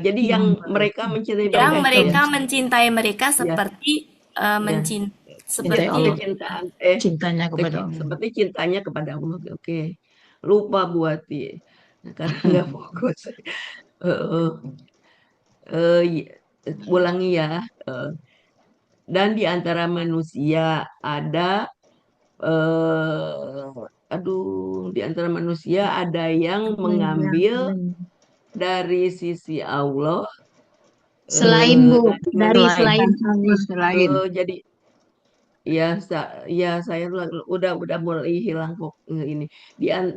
jadi yang mereka mencintai Yang mereka mereka mencintai mereka ya, seperti ya. seperti Kecintaan Cintanya kepada Allah. seperti cintanya kepada Allah. Oke. Lupa buati. Karena nggak fokus. Eh, ulangi ya. Dan di antara manusia ada di antara manusia ada yang mengambil dari sisi Allah Selain Bu, dari Selain. selain Allah. Selain. jadi ya saya udah mulai hilang ini.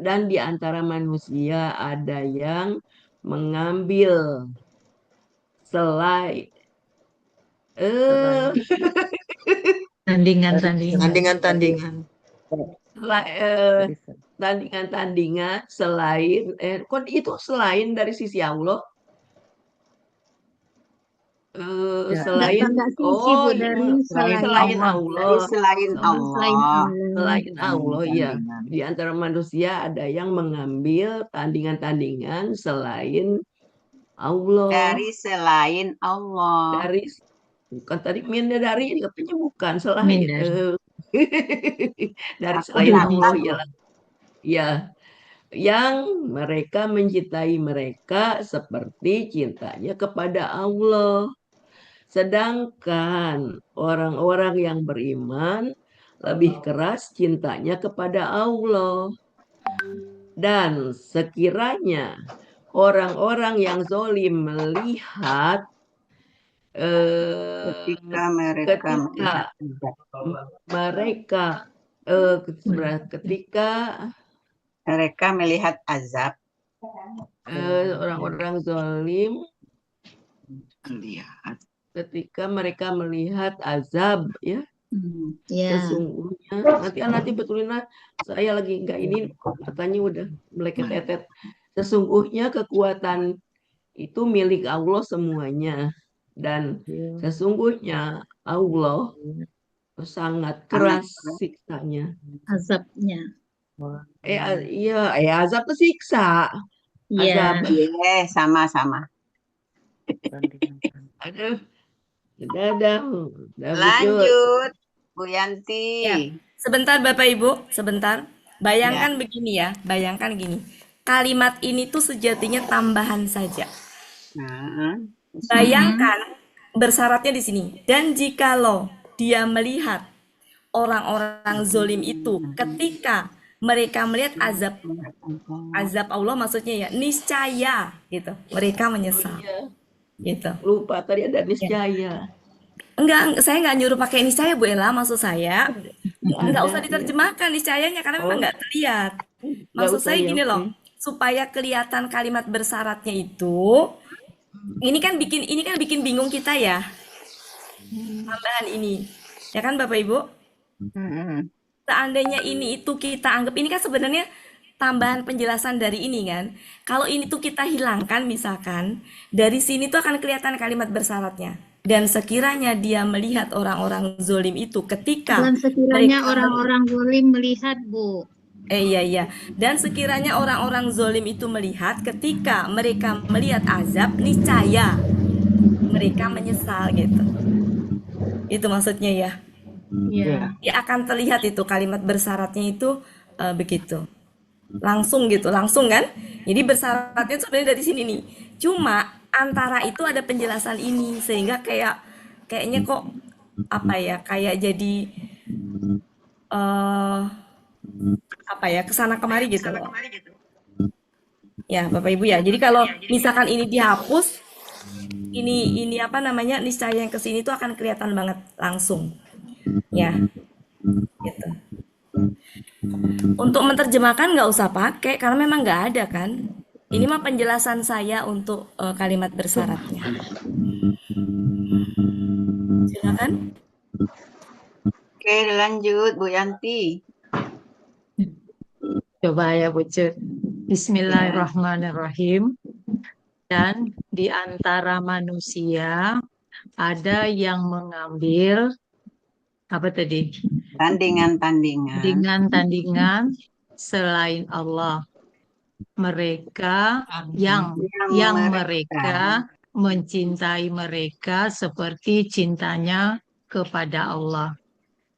Dan di antara manusia ada yang mengambil selain Tandingan-tandingan. Tandingan. tandingan-tandingan selain kok itu selain dari sisi Allah selain Enggak sisi Bu, iya, dari Selain selain Allah. Allah Dari selain selain Allah. Allah. selain Allah ya Tandingan. di antara manusia ada yang mengambil tandingan-tandingan selain Allah Dari selain Allah. dari bukan tadi dari katanya bukan selain Mindari. dari Aku selain catat Allah loh. ya yang mereka mencintai mereka seperti cintanya kepada Allah. Sedangkan orang-orang yang beriman lebih keras cintanya kepada Allah. Dan sekiranya orang-orang yang zolim melihat Ketika mereka ketika mereka ketika mereka melihat azab. orang-orang zolim Lihat. ketika mereka melihat azab ya Ya. sesungguhnya nanti betulin saya lagi nggak ini katanya udah meleket-etet sesungguhnya kekuatan itu milik Allah semuanya dan sesungguhnya Allah sangat keras siksanya Azabnya. azab itu siksa Ya. azab Sama-sama. aduh udah Lanjut, Bu Yanti. Ya. Sebentar Bapak Ibu, sebentar. Bayangkan begini ya, bayangkan gini. Kalimat ini tuh sejatinya tambahan saja. Nah, Bayangkan bersyaratnya di sini. Dan jikalau dia melihat orang-orang zolim itu ketika mereka melihat azab Allah maksudnya ya niscaya gitu. Mereka menyesal. Gitu. lupa tadi ada niscaya Enggak, saya nggak nyuruh pakai niscaya Bu Ella, maksud saya nggak usah diterjemahkan niscayanya karena memang nggak terlihat. Maksud saya gini loh, supaya kelihatan kalimat bersyaratnya itu, ini kan bikin bingung kita ya, tambahan ini, ya kan Bapak Ibu? Seandainya ini itu kita anggap ini kan sebenarnya tambahan penjelasan dari ini kan. Kalau ini tuh kita hilangkan misalkan, dari sini tuh akan kelihatan kalimat bersyaratnya. Dan sekiranya dia melihat orang-orang zolim itu ketika Dan sekiranya mereka- orang-orang zalim melihat Bu. Iya. Dan sekiranya orang-orang zolim itu melihat ketika mereka melihat azab, niscaya mereka menyesal gitu. Itu maksudnya ya. Ya. Ya akan terlihat itu kalimat bersyaratnya itu begitu. langsung gitu, langsung kan? Jadi bersyaratnya sebenarnya dari sini nih. Cuma antara itu ada penjelasan ini sehingga kayaknya kok apa ya? Kayak jadi eh apa ya? Kesana kemari gitu loh. Ya, Bapak Ibu ya. Jadi kalau misalkan ini dihapus, ini apa namanya? Niscaya yang kesini tuh akan kelihatan banget langsung. Ya, gitu. Untuk menerjemahkan nggak usah pakai karena memang nggak ada kan. Ini mah penjelasan saya untuk kalimat bersyaratnya. Silakan. Oke, lanjut Bu Yanti. Coba ya Bu Cut. Bismillahirrahmanirrahim. Dan di antara manusia ada yang mengambil apa tadi? Tandingan-tandingan Selain Allah. Mereka yang mereka mencintai mereka seperti cintanya kepada Allah.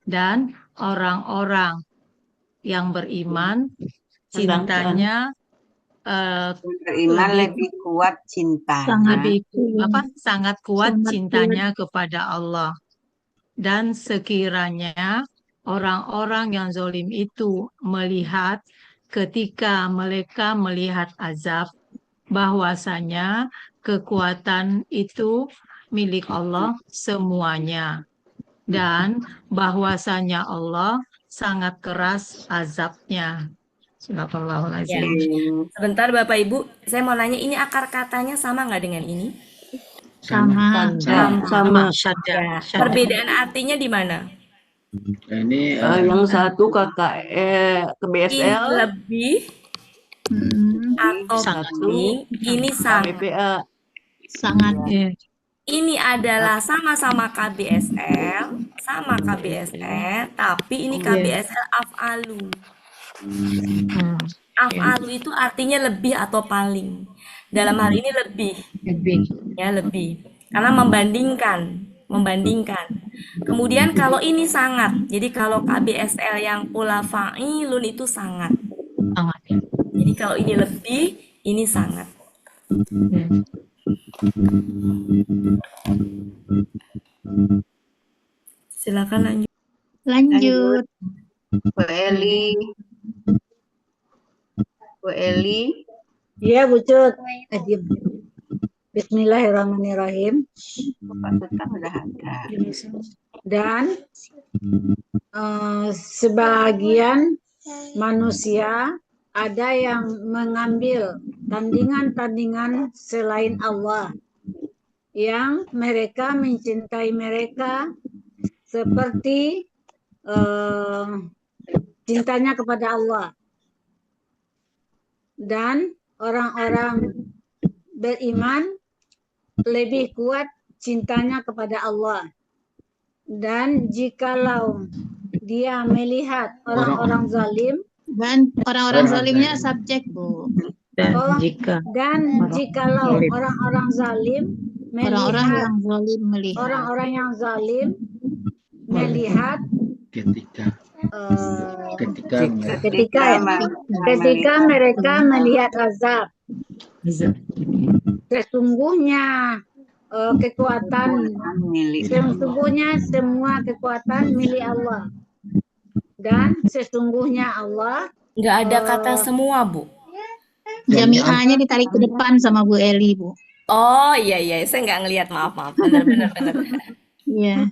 Dan orang-orang yang beriman cintanya beriman lebih kuat cintanya. sangat kuat cintanya kepada Allah. Dan sekiranya orang-orang yang zalim itu melihat ketika mereka melihat azab bahwasanya kekuatan itu milik Allah semuanya dan bahwasanya Allah sangat keras azabnya. Ya. Sebentar Bapak Ibu, saya mau nanya ini akar katanya sama nggak dengan ini? Sama. Ya. Perbedaan artinya di mana? Ini yang satu ke BSL Ini lebih atau paling, ini sangat. BPA. Sangat. Ini adalah sama-sama KBSL, tapi ini KBSL af'alu. Af'alu itu artinya lebih atau paling. Dalam hal ini lebih. Ya, lebih. Karena membandingkan. Kemudian kalau ini sangat. Jadi kalau KBSL yang pula fa'ilun itu sangat. Jadi kalau ini lebih, ini sangat. Silakan lanjut. Lanjut. Bu Eli. Bu Eli. Iya, Bu Cut. Bismillahirrahmanirrahim. Bapak Sultan udah ada. Dan sebagian manusia ada yang mengambil tandingan-tandingan selain Allah yang mereka mencintai mereka seperti cintanya kepada Allah. Dan orang-orang beriman lebih kuat cintanya kepada Allah. Dan jikalau dia melihat orang-orang zalim, Dan orang-orang zalimnya subjek, Bu. jikalau orang-orang zalim Orang-orang yang zalim melihat. orang-orang yang zalim melihat ketika mereka melihat azab, sesungguhnya semua kekuatan milik Allah. Dan sesungguhnya Allah Nggak ada kata semua, Bu. Jami'ahnya ditarik ke depan sama Bu Eli, Bu. Oh iya, saya nggak ngelihat, maaf. Benar. Iya.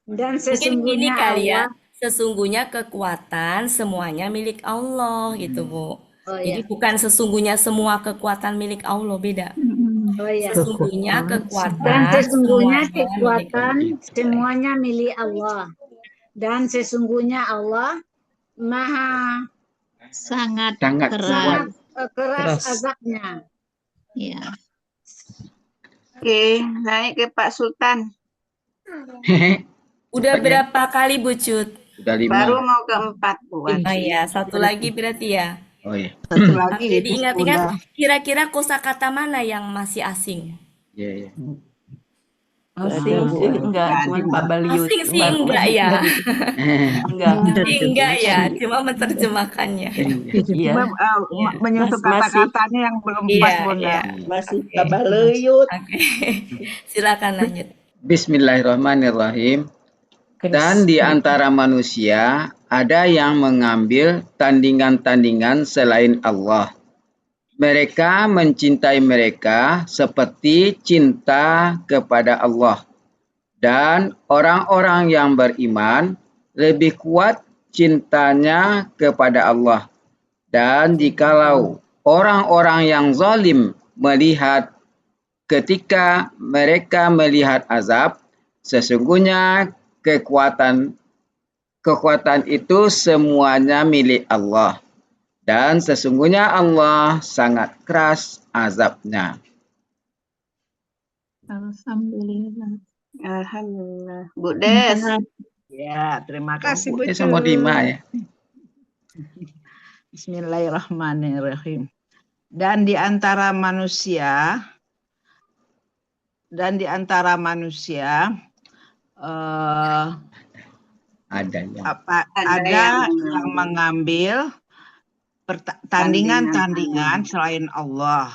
dan Mungkin gini sesungguhnya kali ya, Allah. sesungguhnya kekuatan semuanya milik Allah gitu, Bu. Oh Jadi ya. bukan sesungguhnya semua kekuatan milik Allah, beda. Oh ya. Sesungguhnya Dan kekuatan sesungguhnya semuanya milik kekuatan semuanya milik Allah. Dan sesungguhnya Allah maha Sangat sangat keras. keras azabnya. Ya. Oke, naik ke Pak Sultan. Udah berapa kali, Bu Cut? Udah 5. Baru mau keempat, Bu. Oh iya, satu lagi berarti ya. Oh iya. Satu lagi Jadi itu ingat-ingat udah. kira-kira kosakata mana yang masih asing? Iya. Asing Bu sih Ati. enggak, cuman Babaliut. Asing sih enggak ya. Enggak. Enggak ya, cuma menerjemahkannya. Iya, Cuma menyusun masih kata-katanya yang belum Iya, pas, Bunda. iya. masih Oke. Babaliut. Oke. Silakan lanjut. Bismillahirrahmanirrahim. Dan di antara manusia ada yang mengambil tandingan-tandingan selain Allah. Mereka mencintai mereka seperti cinta kepada Allah. Dan orang-orang yang beriman lebih kuat cintanya kepada Allah. Dan jikalau orang-orang yang zalim melihat ketika mereka melihat azab, sesungguhnya kekuatan itu semuanya milik Allah. Dan sesungguhnya Allah sangat keras azabnya. Alhamdulillah. Alhamdulillah. Bu Des. Ya, terima kasih Bu Ini semua 5 ya. Bismillahirrahmanirrahim. Dan di antara manusia Ada yang ada yang mengambil tandingan-tandingan selain Allah,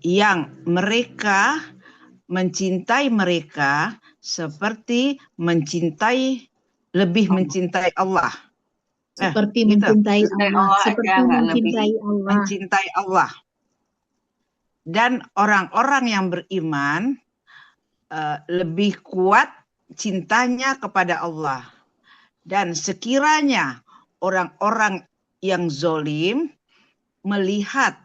yang mereka mencintai mereka seperti lebih mencintai Allah. Seperti gitu. mencintai Mencintai Allah, Allah seperti aja, nggak mencintai Allah. Mencintai Allah. Dan orang-orang yang beriman lebih kuat cintanya kepada Allah. Dan sekiranya orang-orang yang zolim melihat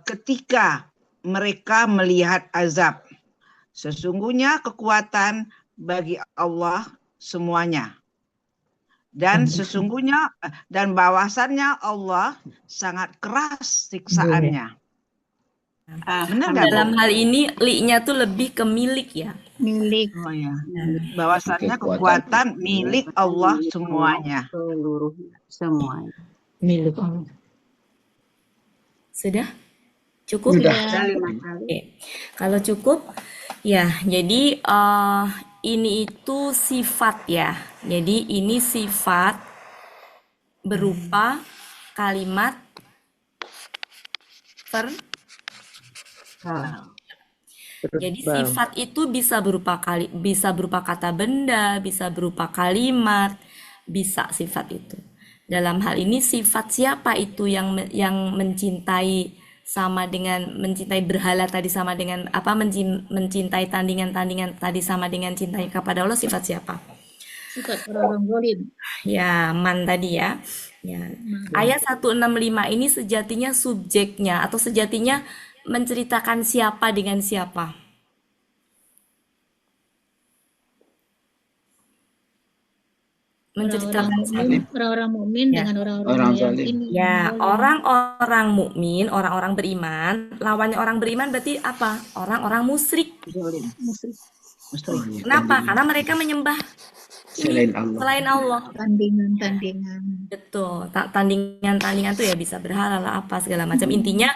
ketika mereka melihat azab, sesungguhnya kekuatan bagi Allah semuanya. Dan sesungguhnya dan bahwasannya Allah sangat keras siksaannya. Benar nggak, Bu? Dalam hal ini li-nya tuh lebih ke milik ya. Milik. Oh ya. Bahwasannya kekuatan milik Allah semuanya. Semuanya. Milik Allah. Sudah? Cukup? Sudah. Ya. Oke. Kalau cukup, ya. Jadi ini itu sifat ya. Jadi ini sifat berupa kalimat Jadi sifat itu bisa berupa kata benda, bisa berupa kalimat, bisa sifat itu. Dalam hal ini sifat siapa itu yang mencintai sama dengan mencintai berhala tadi sama dengan apa mencintai tandingan-tandingan tadi sama dengan cintai kepada Allah, sifat siapa? Sifat orang-orang zalim. Ya, man tadi ya. Ya. Ayat 165 ini sejatinya subjeknya atau sejatinya menceritakan siapa dengan siapa. Menceritakan Orang-orang mukmin Ya. dengan orang-orang Orang yang zalim. ini. Ya, orang-orang mukmin, orang-orang beriman, lawannya orang beriman berarti apa? Orang-orang musyrik. Kenapa? Karena mereka menyembah Selain Allah. selain Allah. Tandingan-tandingan. Betul. Tandingan-tandingan tuh ya bisa berhala lah apa segala macam. Intinya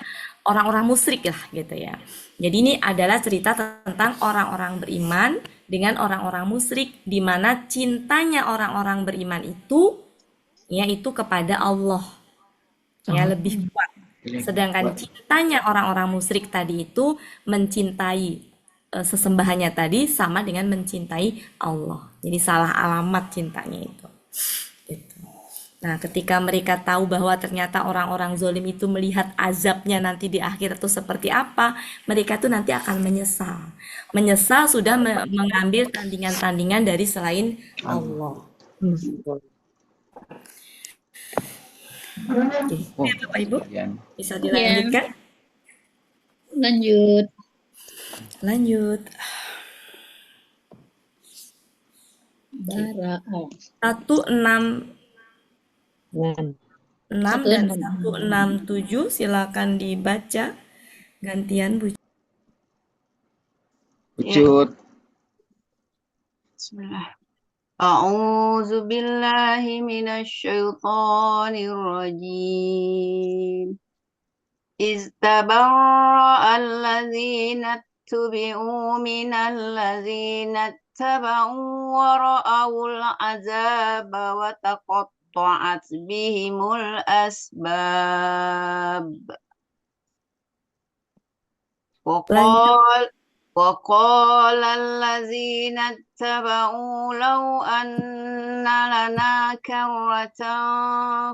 orang-orang musyrik lah gitu ya. Jadi ini adalah cerita tentang orang-orang beriman dengan orang-orang musyrik, di mana cintanya orang-orang beriman itu yaitu kepada Allah. Ya, lebih kuat. Sedangkan cintanya orang-orang musyrik tadi itu mencintai sesembahannya tadi sama dengan mencintai Allah. Jadi salah alamat cintanya itu. Gitu. Nah, ketika mereka tahu bahwa ternyata orang-orang zalim itu melihat azabnya nanti di akhirat itu seperti apa, mereka tuh nanti akan menyesal. Menyesal sudah mengambil tandingan-tandingan dari selain Allah. Oke. Ya, Bapak Ibu, bisa dilanjutkan? Lanjut. Lanjut. Bara'ah. 166 dan 166. 167 silakan dibaca gantian Bu. Ucut. Bismillah. A'udzu billahi minasyaitonir rajim. Istabarra alladzina تبعوا من الذين اتبعوا ورأوا العذاب وتقطعت بهم الأسباب وقال الذين اتبعوا لو أن لنا كرة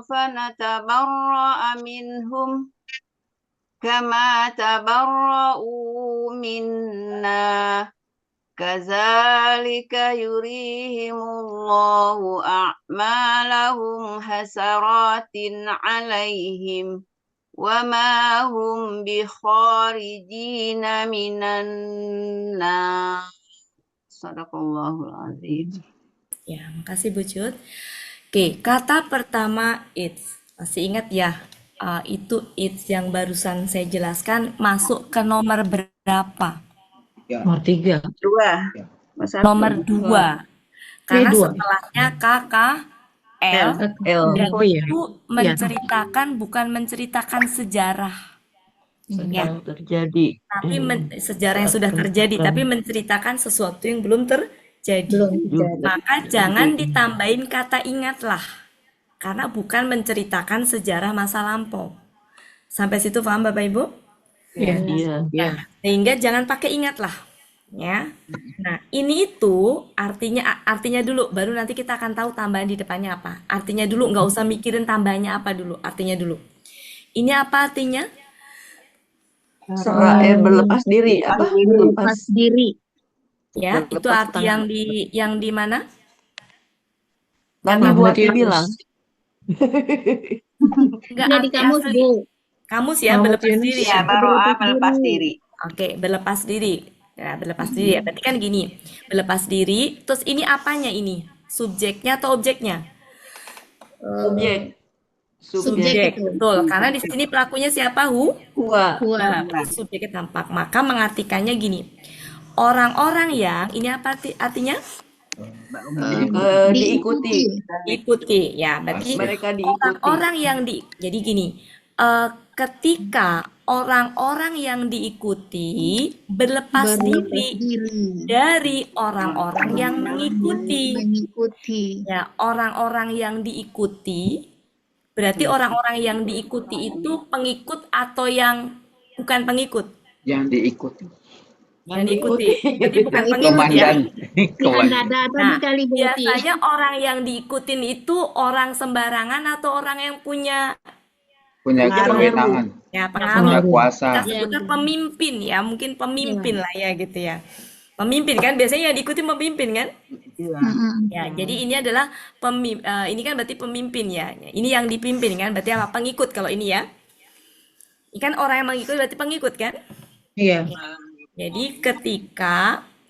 فنتبرأ منهم كما تبرؤوا منا كذلك يريهم الله أعمالهم حسرات عليهم وما هم بخارجين من النار. Sadaqallahul azim. Ya, makasih Bu Cut. Oke, kata pertama it's. Masih ingat ya? Itu it's yang barusan saya jelaskan masuk ke nomor berapa? Nomor 3. Dua. Nomor 2. Karena dua. setelahnya KKL dan Oh iya. itu menceritakan bukan menceritakan sejarah. Sedang terjadi. Tapi sejarah yang sudah terjadi, tapi menceritakan sesuatu yang belum terjadi. Maka jangan ditambahin kata ingatlah, karena bukan menceritakan sejarah masa lampau. Sampai situ paham Bapak Ibu? Iya. Ya, sehingga jangan pakai ingatlah, ya. Nah, ini itu artinya dulu, baru nanti kita akan tahu tambahan di depannya apa. Artinya dulu, nggak usah mikirin tambahannya apa dulu, artinya dulu. Ini apa artinya? Berlepas diri, apa? Berlepas diri. Ya, itu arti yang di mana? Tadi Bu Ati bilang. Enggak, Jadi arti kamus, asli. Bu. Kamus ya, berlepas diri ya. Baro'ah melepas diri. Oke, berlepas diri. Ya, berlepas diri ya. Berarti kan gini, berlepas diri, terus ini apanya ini? Subjeknya atau objeknya? Subjek. Subjek, betul. Karena di sini pelakunya siapa? Huwa. Nah, berarti subjeknya tampak. Maka mengartikannya gini. Orang-orang yang ini apa artinya? Diikuti. Ikuti. Ya, berarti Mereka diikuti. orang-orang yang jadi gini. Ketika orang-orang yang diikuti berlepas diri dari orang-orang yang mengikuti. Ya, orang-orang yang diikuti berarti orang-orang yang diikuti itu pengikut atau yang bukan pengikut? Yang diikuti. Yang diikuti. Jadi bukan pengikut ya. Nah, biasanya orang yang diikutin itu orang sembarangan atau orang yang punya kewenangan, ya, pengaruh. punya kuasa. Kita sebutnya pemimpin ya, mungkin pemimpin lah ya gitu ya. Pemimpin kan biasanya yang diikuti pemimpin kan? Ya, jadi ini adalah ini kan berarti pemimpin ya. Ini yang dipimpin kan berarti apa? Pengikut kalau ini ya. Ini kan orang yang mengikut berarti pengikut kan? Iya. Jadi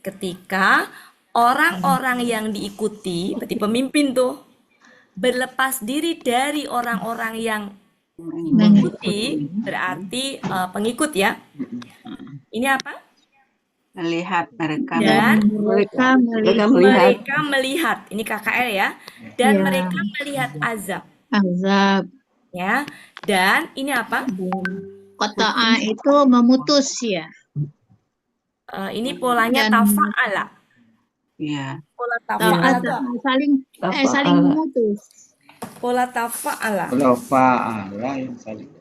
ketika orang-orang yang diikuti berarti pemimpin tuh berlepas diri dari orang-orang yang mengikuti berarti pengikut ya. Ini apa? Melihat mereka. Dan mereka melihat. Ini KKL ya. Dan mereka melihat azab. Ya. Dan ini apa? Kota A itu memutus ya. Ini polanya tafa'ala. Iya. Pola tafa'ala. Saling memutus. Pola tafa'ala. Pola fa'ala yang saling.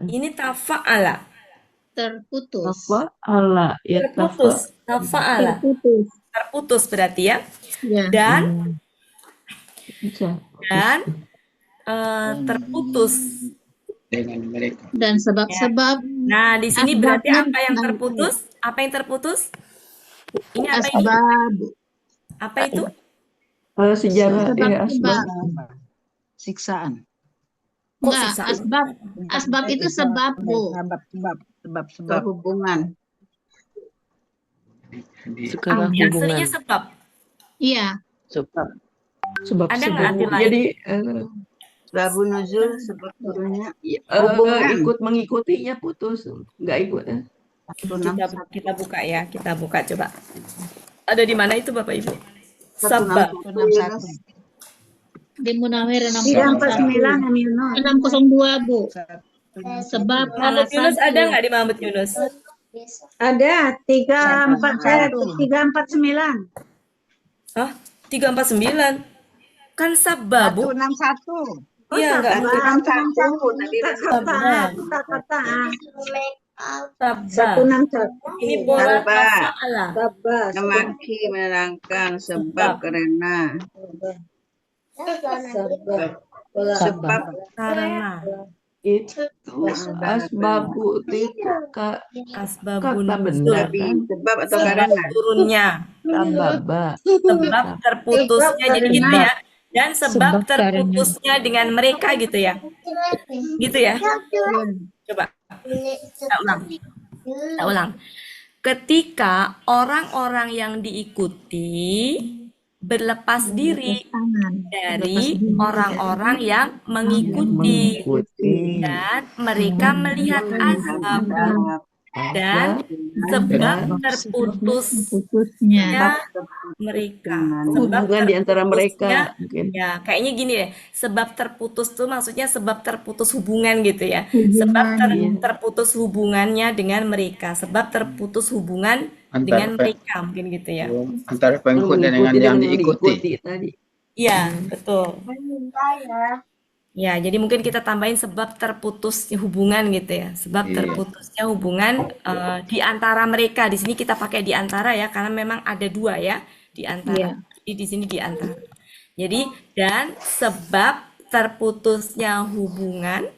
Ini tafa'ala. Terputus. Tafa'ala. Ya, terputus. Tafa'ala. Terputus berarti ya. Dan terputus dengan mereka. Dan sebab-sebab. Nah, di sini berarti apa yang terputus? Apa yang terputus? Ini apa ini? Apa itu? Sejarah ya, asbab. Siksaan. Enggak, asbab itu sebab, Bu. Sebab hubungan. Sekarang aslinya sebab. Iya. Sebab ada nggak arti lain? Jadi Babun nuzul sebab turunnya ikut mengikutinya putus, nggak ikut ya. Kita buka ya, kita buka coba. Ada di mana itu Bapak Ibu? Sebab. Di Munawir 602, Bu. Sebab Muhammad Yunus ada nggak di Muhammad Yunus? Ada 349. Hah? 349? Kan sababu. 161. Iya, enggak Satu enam satu tadi sabab. Kata Sabab. 161. Ini pola Sabab. masalah. Sabas. Memaki menerangkan sebab karena. Sebab Karena Itu asbabu itu asbabun kata nuzul. benar Tapi kan? sebab atau Sebab karena. turunnya. Sababa. Sebab terputusnya. Jadi gitu ya. Dan sebab Sebab karena. terputusnya dengan mereka gitu ya. Gitu ya. Coba. Kita ulang. Kita ulang. Ketika orang-orang yang diikuti berlepas diri dari orang-orang yang mengikuti Mengikuti dan mereka melihat azab dan sebab terputusnya mereka. Sebab hubungan di antara terputusnya, mereka mungkin. ya kayaknya gini deh, sebab terputus tuh maksudnya sebab terputus hubungan gitu ya. Sebab terputus hubungannya dengan mereka, sebab terputus hubungan dengan mereka mungkin gitu ya. Antara pengikut dan dengan yang diikuti. Tadi. Iya, betul. Ya, jadi mungkin kita tambahin sebab terputusnya hubungan gitu ya. Sebab terputusnya hubungan di antara mereka. Di sini kita pakai di antara ya, karena memang ada dua ya di antara. Jadi di sini di antara. Jadi dan sebab terputusnya hubungan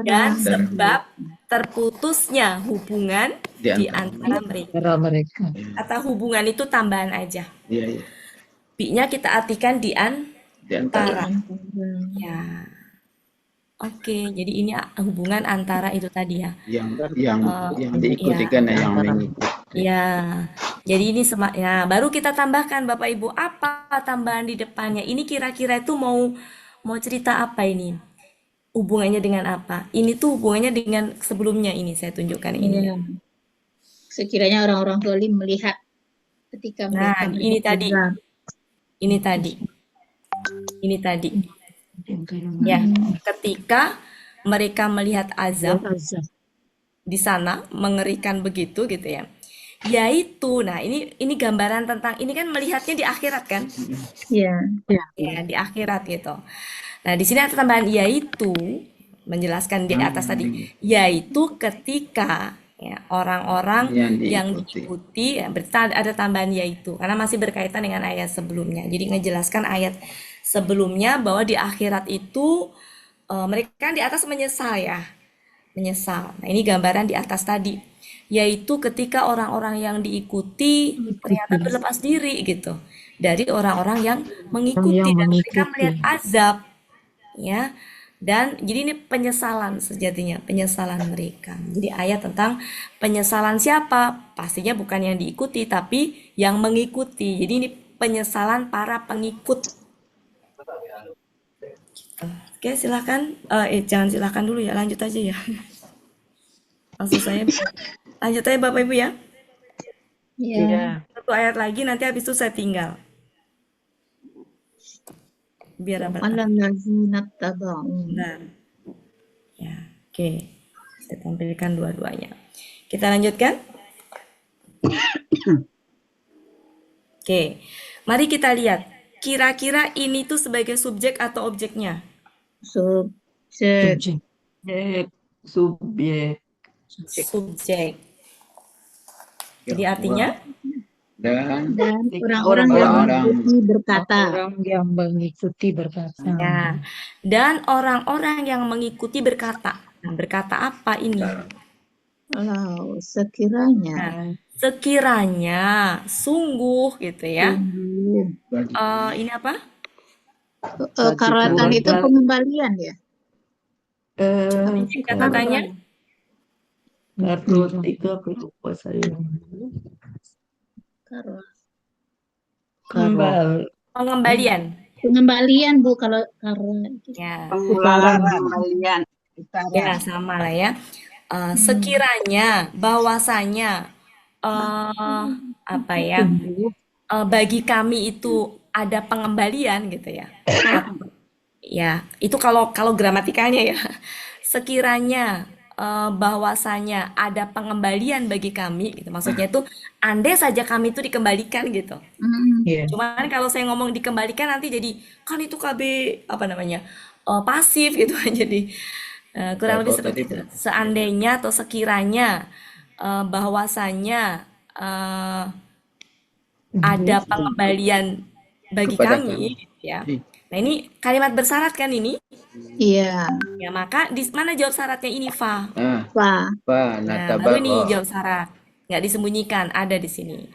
dan sebab terputusnya hubungan di antara mereka. Kata hubungan itu tambahan aja. Iya. Bi-nya kita artikan di antara. Ya. Oke, jadi ini hubungan antara itu tadi ya. Yang diikuti kan yang mengikuti. Ya. Jadi ini ya, baru kita tambahkan Bapak Ibu apa tambahan di depannya. Ini kira-kira itu mau cerita apa ini? Hubungannya dengan apa? Ini tuh hubungannya dengan sebelumnya ini saya tunjukkan ini. Sekiranya orang-orang zalim melihat ketika mereka ini tadi. Ini tadi. Ini tadi. Ya, ketika mereka melihat azab di sana mengerikan begitu gitu ya. Yaitu, nah ini gambaran tentang ini kan melihatnya di akhirat kan? Iya. Ya, di akhirat gitu. Nah, di sini ada tambahan yaitu menjelaskan di atas tadi, yaitu ketika ya, orang-orang yang diikuti ya, ada tambahan yaitu karena masih berkaitan dengan ayat sebelumnya. Jadi ngejelaskan ayat sebelumnya bahwa di akhirat itu mereka di atas menyesal ya. Menyesal. Nah, ini gambaran di atas tadi, yaitu ketika orang-orang yang diikuti ternyata berlepas diri gitu dari orang-orang yang mengikuti dan mereka melihat azab ya. Dan jadi ini penyesalan sejatinya, penyesalan mereka. Jadi ayat tentang penyesalan siapa? Pastinya bukan yang diikuti tapi yang mengikuti. Jadi ini penyesalan para pengikut. Oke, silakan. Jangan silakan dulu ya, lanjut aja ya. Maksud saya lanjut aja Bapak Ibu ya. Iya. Satu ayat lagi nanti habis itu saya tinggal. Biar apa? Nah, ya, oke. Saya tampilkan dua-duanya. Kita lanjutkan. Oke, mari kita lihat. Kira-kira ini tuh sebagai subjek atau objeknya? Subjek. Subjek. Jadi artinya? Dan orang-orang yang mengikuti berkata. Orang yang mengikuti berkata. Ya. Dan orang-orang yang mengikuti berkata. Nah, berkata apa ini? Kalau sekiranya. Sekiranya, sungguh gitu ya. Ini apa? Karatan itu pengembalian ya? Kata-katanya? Karut itu apa lupa saya. Pengembalian. Pengembalian Bu kalau ya. Pengembalian. Ya sama lah ya. Sekiranya bahwasanya apa ya? Bagi kami itu ada pengembalian gitu ya. Ya, itu kalau gramatikanya ya. Sekiranya bahwasanya ada pengembalian bagi kami gitu. Maksudnya itu andai saja kami itu dikembalikan gitu. Iya. Cuman kalau saya ngomong dikembalikan nanti jadi kan itu KB apa namanya? Pasif gitu jadi kurang lebih seperti itu. Seandainya atau sekiranya bahwasanya ada pengembalian bagi Kepada kami gitu ya. Nah, ini kalimat bersyarat kan ini? Iya. Ya, maka di mana jawab syaratnya ini, Fa? Fa. Nah, baru nih jawab syarat. Nggak disembunyikan, ada di sini.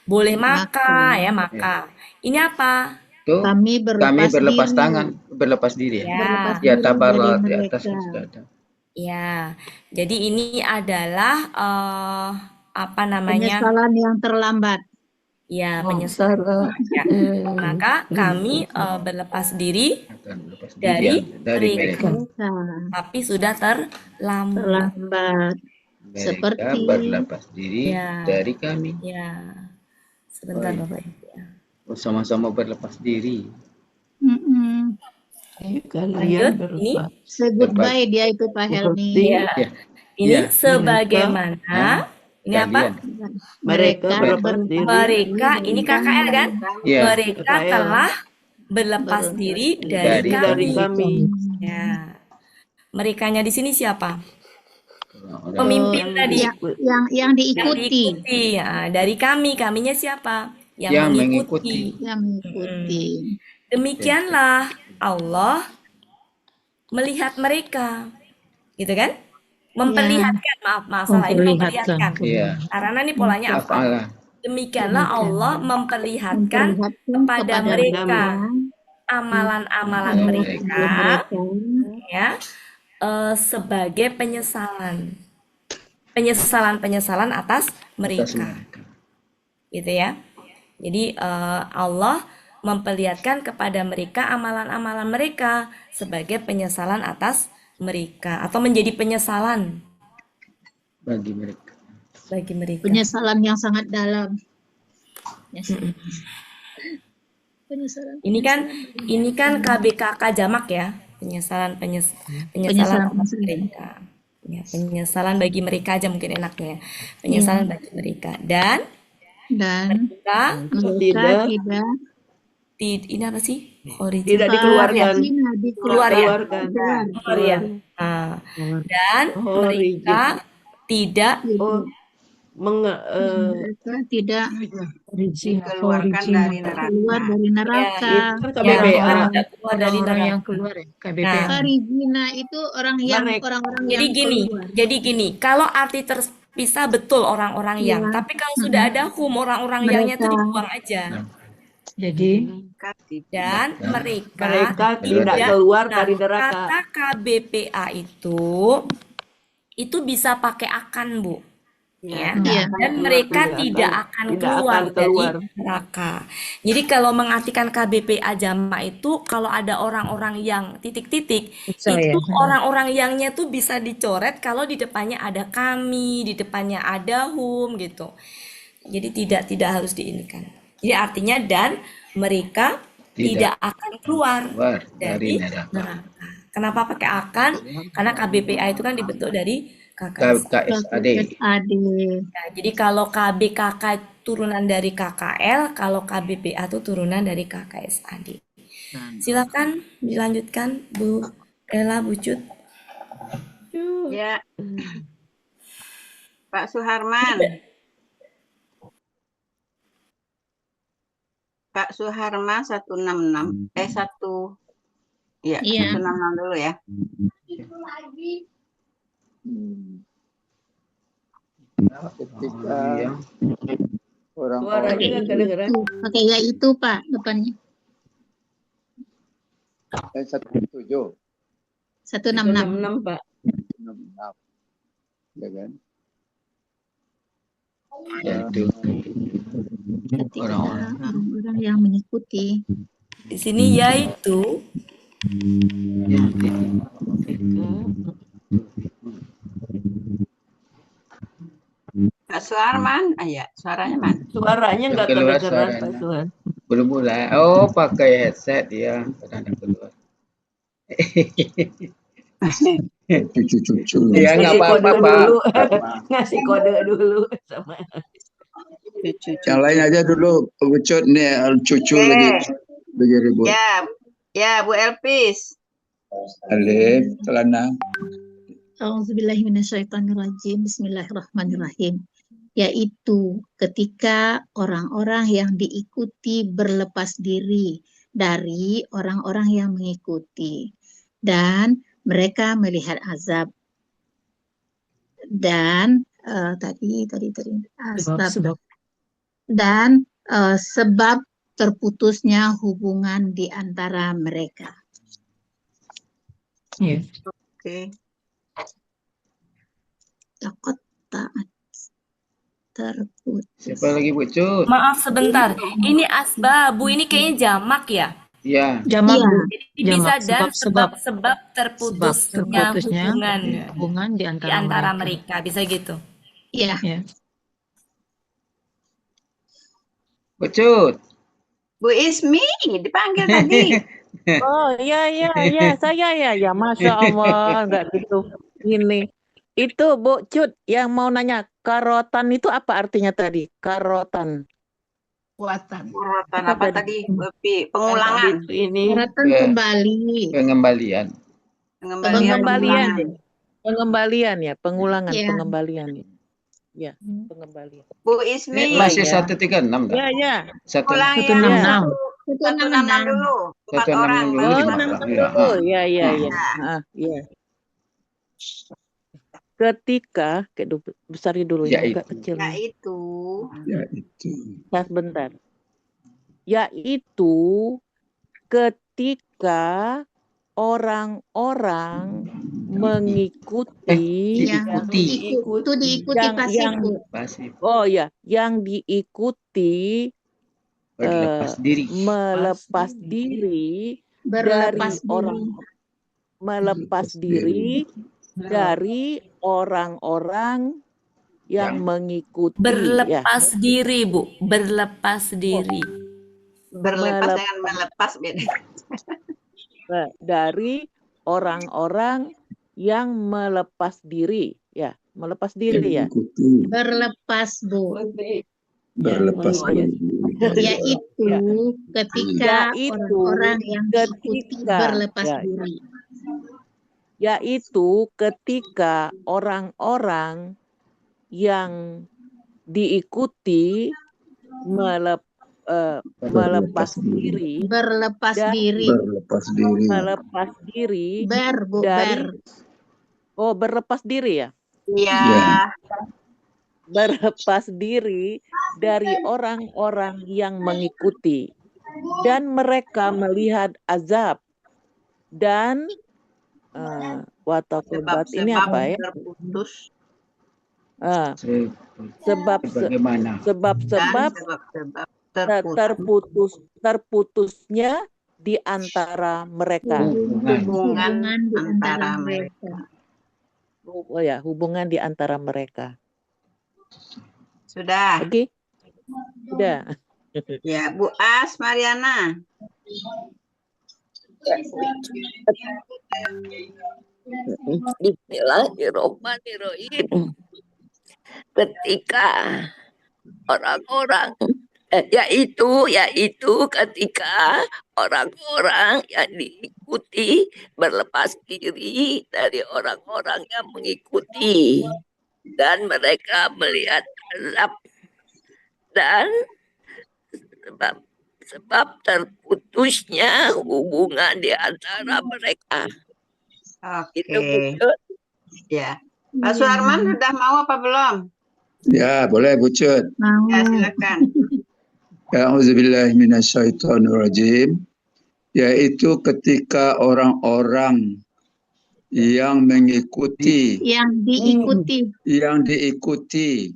Boleh maka, ya maka. Ini apa? Tuh, Kami kami berlepas diri. tangan, berlepas diri ya. Berlepas Ya, diri tabarat dari di atas mereka. sudah ada. Ya, jadi ini adalah apa namanya? Penyesalan yang terlambat. Ya, penyesalan. Ya. Maka kami berlepas diri dari mereka, tapi sudah terlambat. Mereka Seperti berlepas diri Ya. dari kami. Ya, sebentar Oh, iya. Bapak Ibu. Ya. Sama-sama berlepas diri. Mm-mm. Kalian Lanjut, ini Say goodbye dia itu Pak Helmi. ya, Ya. ini Ya. sebagaimana ini apa? Kalian. mereka berlepas diri Mereka ini KKL kan? Ya. Mereka KKL. telah berlepas diri dari Dari kami. kami. Ya. Merekanya di sini siapa? Orang-orang Pemimpin Yang tadi. diikut. Yang Yang diikuti. diikuti. Ya, dari kaminya siapa? Yang mengikuti. Yang mengikuti. Demikianlah Allah melihat mereka. Gitu kan? Memperlihatkan, maaf salah ini memperlihatkan. Iya. Karena ini polanya apa? Af'ala. Demikianlah Allah memperlihatkan kepada mereka amalan-amalan mereka ya sebagai penyesalan atas mereka. Gitu ya. Jadi Allah memperlihatkan kepada mereka amalan-amalan mereka sebagai penyesalan atas mereka atau menjadi penyesalan Bagi mereka. Penyesalan yang sangat dalam. Penyesalan. Ini kan KBKK jamak ya, penyesalan atas mereka. Ya, penyesalan bagi mereka aja mungkin enaknya. Penyesalan bagi mereka dan mereka tidak ini apa sih? Tidak dikeluarkan. Keluar ya. Keluar ya. Nah, dan mereka tidak mereka tidak dikeluarkan dari neraka. keluar dari neraka. Itu kan KBPA. tidak keluar dari Orang neraka. yang keluar ya, KBP. Nah, Kharijina itu orang-orang yang keluar. Jadi gini, kalau arti terpisah betul orang-orang yang, tapi kalau sudah ada orang-orang yangnya itu dibuang aja. Jadi Dan mereka tidak keluar dari neraka. Kata KBPA itu bisa pakai akan, Bu. Ya. Dan mereka tidak akan keluar dari neraka. Jadi kalau mengartikan KBPA jamak itu kalau ada orang-orang yang titik-titik itu orang-orang yangnya tuh bisa dicoret kalau di depannya ada kami, di depannya ada hum gitu. Jadi tidak harus diinikan. Jadi artinya dan mereka tidak akan keluar dari neraka. Kenapa pakai akan? Karena KBPA itu kan dibentuk dari KKSAD. Nah, jadi kalau KBKK turunan dari KKL, kalau KBPA itu turunan dari KKSAD. Silakan dilanjutkan Bu Ella, Bu Cut. Ya. Pak Suharman. Pak Suharman 166 ya 166 dulu ya. Ketika orang Suaranya nggak kedengeran. Pakai ya itu Pak depannya. 167 166 Pak. 66 ya kan? Yaitu orang-orang yang mengikuti. Di sini yaitu Pak Suharman, ya suaranya mana? Suaranya nggak Keluar kedengeran suaranya. Pak Suhan. belum mulai. Oh, pakai headset ya. Kadang keluar. Cucu-cucu. Ya nggak Ngasih kode apa-apa, Pak. dulu. Ngasih kode dulu sama Yang lain aja dulu. Ucut nih cucu lagi ribut. Ya, Bu Elpis. Alif, celana. Auzubillahiminasyaitonirrajim. Bismillahirrahmanirrahim. Yaitu ketika orang-orang yang diikuti berlepas diri dari orang-orang yang mengikuti dan mereka melihat azab dan tadi Sebab. dan sebab terputusnya hubungan di antara mereka. Iya. Oke. Takut taat terputus. Siapa lagi Bu Cut? Maaf sebentar. Ini asbabu ini kayaknya jamak ya. Iya. Jamak, Iya. Bu. Jadi bisa Jamak. dan Sebab terputusnya hubungan hubungan di di antara antara mereka. mereka. Bisa gitu. Iya. Ya. Bu Cut. Bu Ismi dipanggil tadi. Oh iya saya ya Masya Allah nggak gitu ini itu Bu Cut yang mau nanya karotan itu apa artinya tadi karotan Kuatan. Apa tadi? Pengulangan. ini Karotan kembali. Pengembalian. pengembalian ya pengulangan Iya. pengembalian ya pengembalian Bu Ismi. Masih ya. 136 dah. ya 166. Ulang yang 166 dulu. 4 orang. 166 dulu. Oh, 5. ya. Ya. Ketika, besarin dulu ya, agak kecil. Yaitu. Sebentar. Yaitu ketika orang-orang mengikuti pasif. Oh ya, yang diikuti melepas diri dari orang-orang yang mengikuti Berlepas diri, Bu. Berlepas diri. Berlepas dengan melepas beda. Dari orang-orang yang melepas diri, ya, melepas diri ya. Berlepas, Bu. Berlepas diri. Yaitu ketika orang-orang yang diikuti berlepas diri. Yaitu ketika orang-orang yang diikuti melepas diri berlepas diri ya. Iya. Berlepas diri dari orang-orang yang mengikuti dan mereka melihat azab dan watakubat ini apa ya? Sebab terputusnya di antara mereka. Hubungan di antara mereka. Oh ya, hubungan di antara mereka. Sudah. Oke. Sudah. Ya, Bu As Mariana. Bismillahirrahmanirrahim. Ketika orang-orang yaitu ketika orang-orang yang diikuti berlepas diri dari orang-orang yang mengikuti dan mereka melihat azab dan sebab terputusnya hubungan di antara mereka. Oke. Itu betul. Ya. Pak Suarman sudah mau apa belum? Ya, boleh Bu Cut. Ya, silakan. A'udzubillahiminasyaitonirrajim. Yaitu ketika orang-orang yang mengikuti, yang diikuti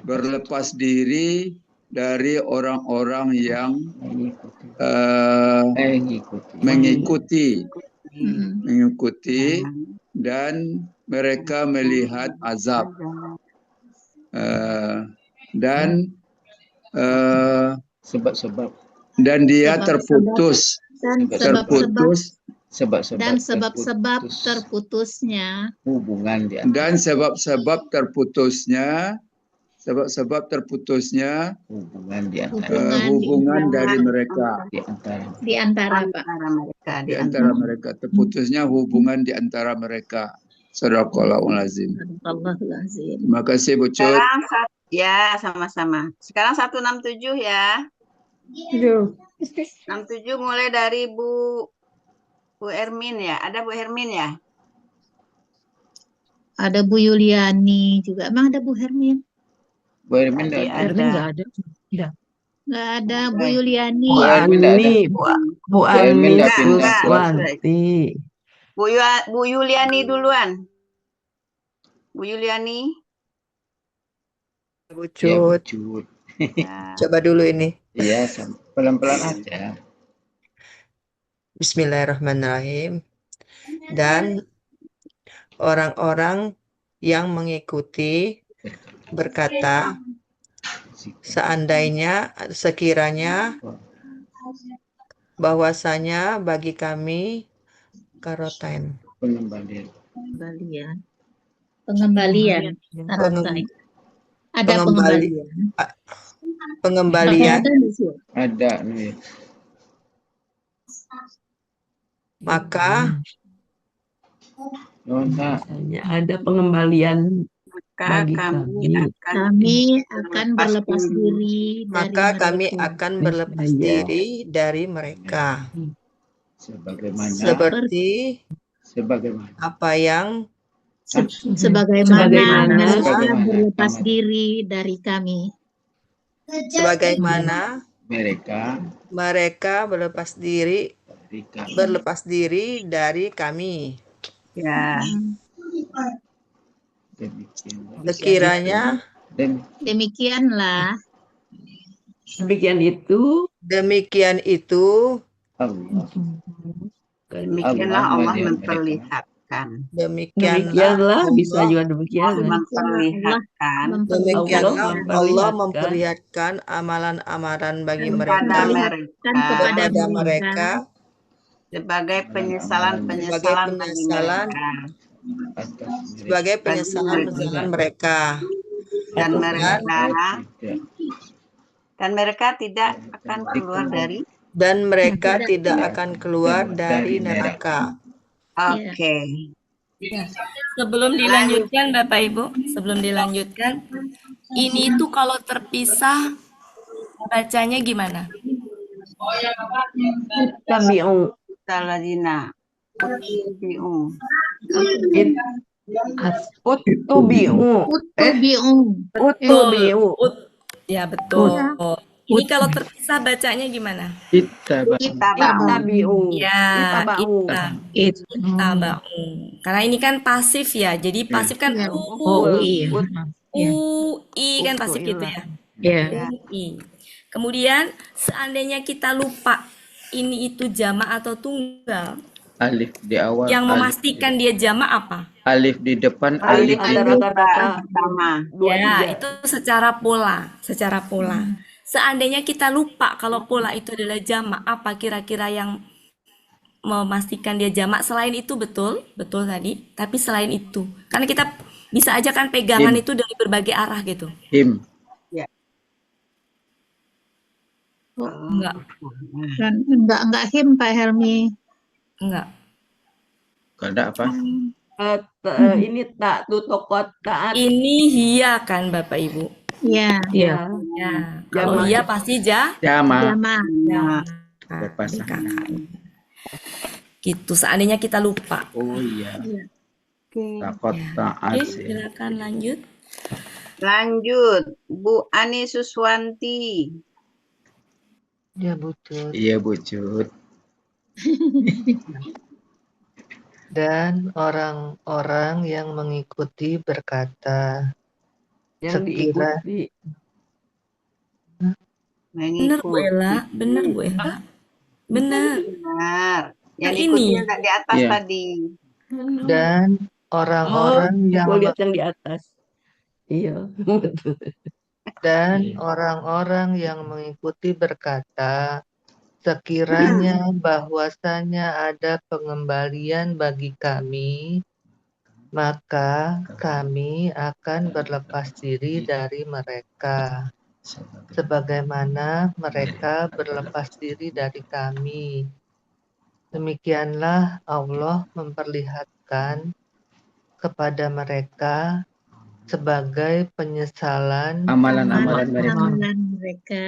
berlepas diri dari orang-orang yang mengikuti dan mereka melihat azab dan sebab-sebab dan dia terputus dan sebab-sebab sebab-sebab terputus terputusnya hubungan di Dan sebab-sebab terputusnya hubungan di antara hubungan dari mereka. di antara Di antara mereka. Terputusnya hubungan di antara mereka. Sadaqallahul azim. Allahul azim. Terima kasih Bu Cut. Sekarang ya sama-sama. Sekarang 167 ya. 67 mulai dari Bu Hermin ya. Ada Bu Hermin ya? Ada Bu Yuliani juga. Emang ada Bu Hermin? Bu Hermin Tadi Hermin nggak ada. ada. Udah. Nggak ada Bu Yuliani. Bu Hermin nggak ada. Ani, Bu Hermin Ani nggak pindah. Suswanti. Bu Yuliani duluan. Bu Yuliani. Bu Ya, Bu Cut, Cut. Ya. coba dulu ini. Iya, pelan-pelan aja. Bismillahirrahmanirrahim. Dan orang-orang yang mengikuti berkata, sekiranya bahwasanya bagi kami karotain. Pengembalian. Karotain. Ada pengembalian. Pengembalian. Ada nih. Maka ada pengembalian bagi kami akan berlepas diri dari maka kami mereka. akan berlepas diri dari mereka. Seperti apa yang sebagaimana mereka berlepas diri dari kami. Sebagaimana mereka berlepas diri dari kami. Ya. Sekiranya demikianlah. Demikian itu. Demikianlah Allah memperlihatkan. Demikianlah bisa juga demikian. Memperlihatkan. Demikianlah Allah memperlihatkan amalan-amalan bagi mereka kepada mereka sebagai penyesalan mereka. Dan mereka tidak akan keluar dari neraka. Oke. Ya. Sebelum dilanjutkan Bapak Ibu, ini tuh kalau terpisah bacanya gimana? Tabi'u. Saladina. Uttubi'u. Ya betul. Ini kalau terpisah bacanya gimana? Ittabi'u. Ya, ittaba'u. Karena ini kan pasif ya. Jadi pasif kan UI kan pasif gitu ya. UI. Kemudian seandainya kita lupa ini itu jamak atau tunggal. Alif di awal. Yang memastikan dia jamak apa? Alif di depan, alif di pertama. Ya, itu secara pola. Seandainya kita lupa kalau pola itu adalah jamak, apa kira-kira yang memastikan dia jamak? Selain itu betul tadi. Tapi selain itu, karena kita bisa aja kan pegangan itu dari berbagai arah gitu. Him. Ya. Enggak him Pak Helmi. Enggak. Ada apa? Ini tak tutokot taat. Ini hia kan Bapak Ibu? Iya. Ya. Kalau hia pasti Jama. Gitu. Seandainya kita lupa. Oh iya. Takot taat. Oke, silakan lanjut. Bu Ani Suswanti. Ya Bu Cut. Iya Bu Cut. Dan orang-orang yang mengikuti berkata, Benar Bu Ella, benar. Yang ini di atas tadi. Dan orang-orang yang lihat yang di atas. Iya, betul. Dan orang-orang yang mengikuti berkata, sekiranya bahwasanya ada pengembalian bagi kami, maka kami akan berlepas diri dari mereka, sebagaimana mereka berlepas diri dari kami. Demikianlah Allah memperlihatkan kepada mereka sebagai penyesalan Amalan-amalan mereka. amalan mereka.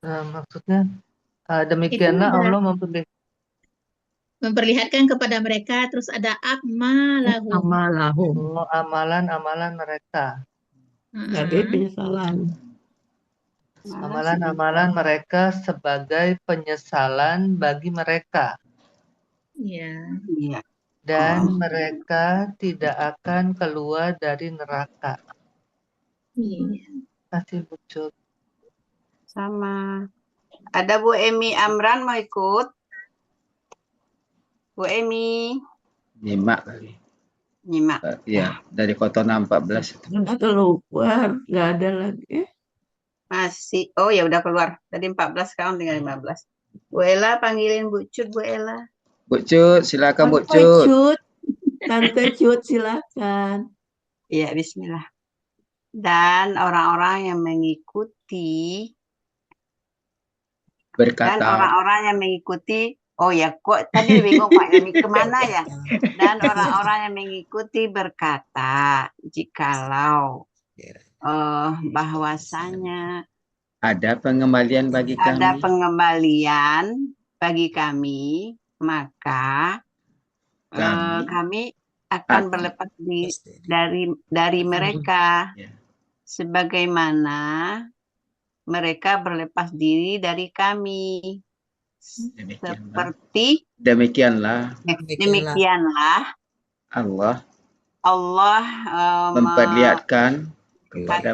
Maksudnya Itu demikianlah ada Allah memperlihatkan kepada mereka, terus ada akmalahum. Amalahum. amalan-amalan mereka. Sebagai penyesalan. Amalan-amalan mereka sebagai penyesalan bagi mereka. Ya. Iya. Dan mereka tidak akan keluar dari neraka. Iya. Kasih Bu Cut. Sama. Ada Bu Emi Amran mau ikut? Bu Emi. Nyimak kali. Nyimak. Ya, dari Kotona 14. Udah keluar, nggak ada lagi. Masih. Oh ya udah keluar. Tadi 14, sekarang tinggal 15. Bu Ella panggilin Bu Cut, Bu Ella. Bu Cut, silakan Bu Tante Cut. Cut. Tante Cut, silakan. Iya, bismillah. Dan orang-orang yang mengikuti Berkata. dan orang-orang yang mengikuti, oh ya kok tadi bingung Pak Emi kemana ya? Dan orang-orang yang mengikuti berkata, jikalau bahwasanya Ada pengembalian bagi ada kami. pengembalian bagi kami, maka kami akan berlepas dari mereka, sebagaimana mereka berlepas diri dari kami. Seperti Demikianlah Allah memperlihatkan kepada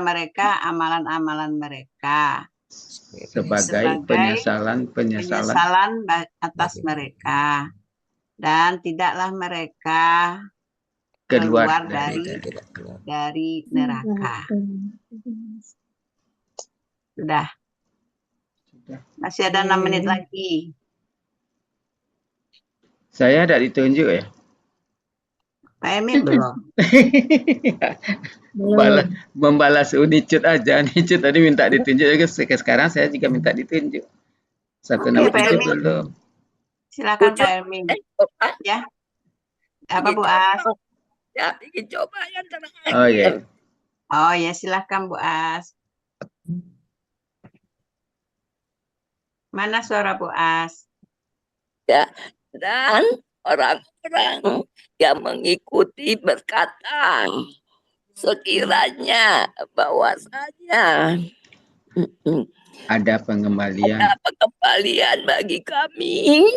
mereka amalan-amalan mereka sebagai penyesalan atas mereka, dan tidaklah mereka keluar dari neraka. Sudah. Masih ada 6 menit lagi. Saya ada ditunjuk ya? Pak Emi belum. Membalas Unicut aja. Unicut tadi minta ditunjuk juga. Sekarang saya juga minta ditunjuk. Satu nama Pak itu Emi. belum. Silakan Pak Emi. Ya. Apa Bu As? Ya, ingin coba yang terakhir. Oh iya. Oh ya, silakan Bu As. Mana suara Bu As? Ya, dan orang-orang yang mengikuti berkata, sekiranya bahwasanya ada pengembalian bagi kami,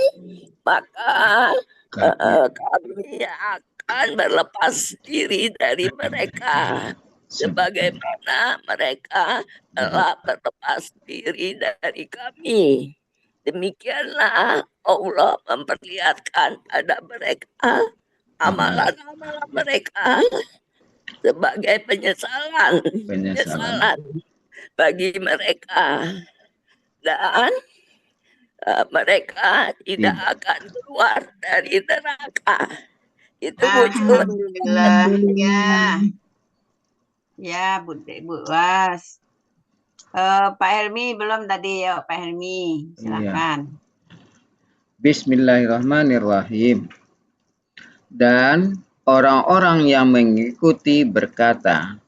maka kami akan berlepas diri dari mereka, sebagaimana mereka telah berlepas diri dari kami. Demikianlah Allah memperlihatkan pada mereka amalan-amalan mereka sebagai penyesalan bagi mereka, dan mereka tidak akan keluar dari neraka. Itu Alhamdulillah. Ya, Bu Was. Pak Helmi belum tadi ya, Pak Helmi. Silakan. Bismillahirrahmanirrahim. Dan orang-orang yang mengikuti berkata,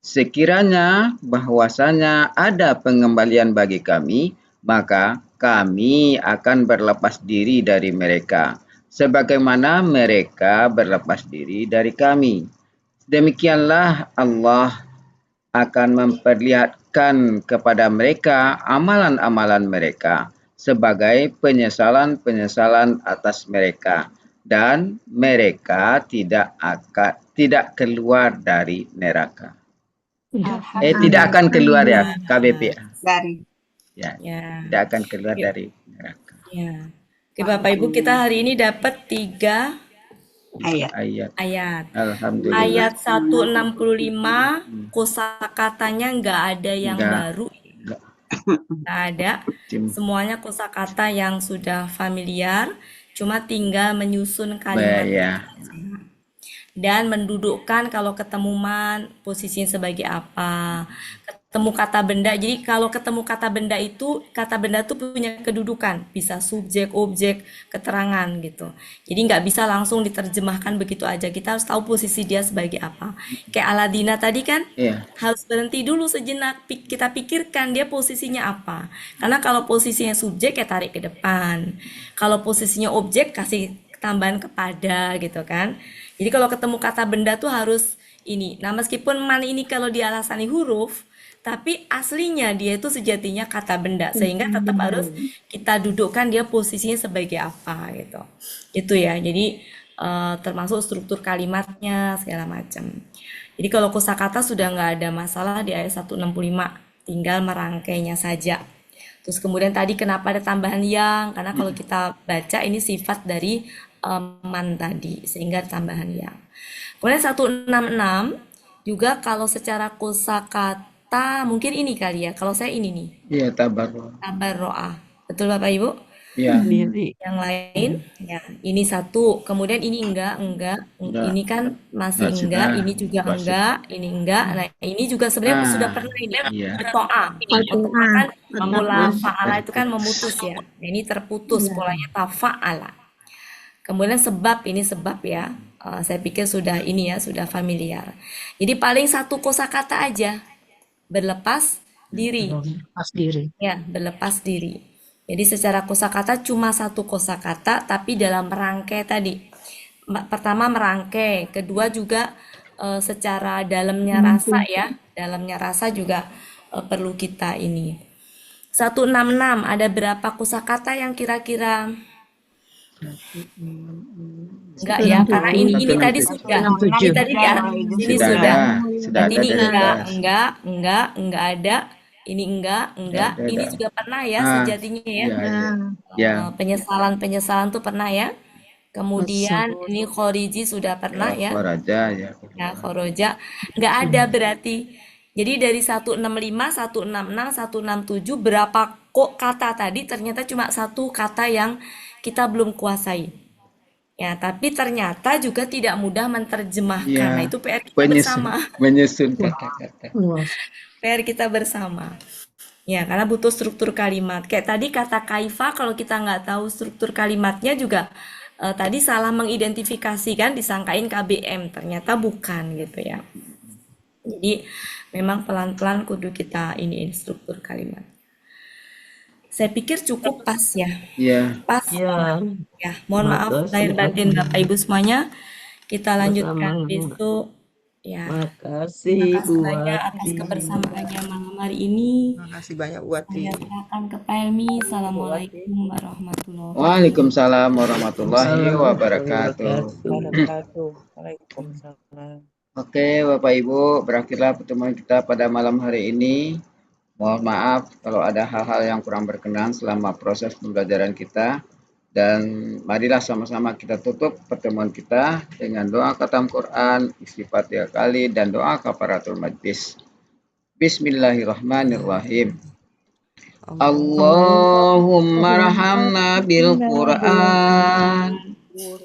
sekiranya bahwasanya ada pengembalian bagi kami, maka kami akan berlepas diri dari mereka, sebagaimana mereka berlepas diri dari kami. Demikianlah Allah akan memperlihatkan kepada mereka amalan-amalan mereka sebagai penyesalan-penyesalan atas mereka, dan mereka tidak keluar dari neraka. Tidak akan keluar ya, KBP. Ya, tidak akan keluar dari neraka. Ya. Oke Bapak Ibu, kita hari ini dapat 3 ayat. Alhamdulillah. Ayat 165 kosakatanya nggak ada yang baru. Nggak ada. Semuanya kosakata yang sudah familiar, cuma tinggal menyusun kalimatnya Ya. saja. Dan mendudukkan kalau ketemu man posisinya sebagai apa, ketemu kata benda. Jadi kalau ketemu kata benda itu, kata benda itu punya kedudukan, bisa subjek, objek, keterangan gitu. Jadi nggak bisa langsung diterjemahkan begitu aja, kita harus tahu posisi dia sebagai apa. Kayak Aladina tadi kan, Iya. harus berhenti dulu sejenak, kita pikirkan dia posisinya apa. Karena kalau posisinya subjek ya tarik ke depan, kalau posisinya objek kasih tambahan kepada gitu kan. Jadi kalau ketemu kata benda tuh harus ini. Nah, meskipun man ini kalau dialasani huruf, tapi aslinya dia itu sejatinya kata benda, sehingga tetap harus kita dudukkan dia posisinya sebagai apa gitu. Itu ya. Jadi termasuk struktur kalimatnya segala macam. Jadi kalau kosakata sudah nggak ada masalah di ayat 165, tinggal merangkainya saja. Terus kemudian tadi kenapa ada tambahan yang? Karena kalau kita baca ini sifat dari man tadi, sehingga tambahan yang. Kemudian 166 juga kalau secara kosakata mungkin ini kali ya. Kalau saya ini nih, Iya, tabarro. tabarro'ah. Betul Bapak Ibu? Iya. Yang lain, ya ini satu. Kemudian ini enggak. Enggak. Ini kan masih Enggak enggak, sudah. ini juga Enggak enggak, ini enggak. Nah, ini juga sebenarnya sudah pernah ini. Iya. To'a. To'a kan memula fa'ala itu kan memutus ya. Nah, ini terputus, polanya tafa'ala. Kemudian sebab, ini sebab ya. Saya pikir sudah ini ya, sudah familiar. Jadi paling satu kosakata aja. Berlepas diri. Lepas diri. Ya, berlepas diri. Jadi secara kosakata cuma satu kosakata, tapi dalam merangkai tadi. Pertama merangkai, kedua juga secara dalamnya rasa ya. Dalamnya rasa juga perlu kita ini. 166, ada berapa kosakata yang kira-kira enggak ya, karena ini tadi sudah. Ini tadi ya, ini sudah. Ini enggak ada. Ini enggak. Ini juga pernah ya sejatinya ya. Ya. Penyesalan tuh pernah ya. Kemudian ini khoriji sudah pernah ya. Kharaja ya. Ya, khoroja. Enggak ada berarti. Jadi dari 165, 166, 167 berapa kok kata tadi ternyata cuma satu kata yang kita belum kuasai. Ya, tapi ternyata juga tidak mudah menerjemahkan. Ya. Nah, itu PR kita bersama. Menyusun kata-kata. PR kita bersama. Ya, karena butuh struktur kalimat. Kayak tadi kata kaifa, kalau kita nggak tahu struktur kalimatnya juga tadi salah mengidentifikasikan, disangkain KBM, ternyata bukan gitu ya. Jadi memang pelan-pelan kudu kita ini struktur kalimat. Saya pikir cukup pas ya. Iya. Pas. Ya. Ya, mohon maaf lahir batin Bapak Ibu semuanya. Kita lanjutkan besok. Ya. Makasih Terima kasih banyak atas kebersamaannya malam hari ini. Makasih banyak buat Saya serahkan ke Pak Helmi. Assalamualaikum warahmatullahi wabarakatuh. Waalaikumsalam warahmatullahi wabarakatuh. Waalaikumsalam. Oke, Bapak Ibu, berakhirlah pertemuan kita pada malam hari ini. Mohon maaf kalau ada hal-hal yang kurang berkenan selama proses pembelajaran kita. Dan marilah sama-sama kita tutup pertemuan kita dengan doa khatam Quran, istighfar 3 kali, dan doa kafaratul majlis. Bismillahirrahmanirrahim. Allahumma rahamna bil Quran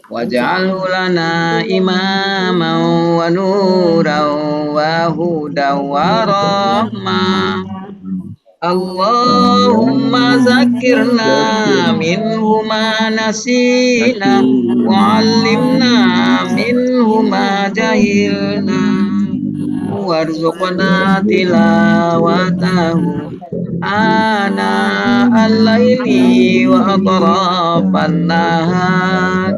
waj'alhu lana imaman wa nuran wa hudan wa rahmah. Allahumma zakirna minhu ma nasina wa 'allimna minhu ma jahilna warzuqna tilawatahu ana al-laili wa atrafan nahar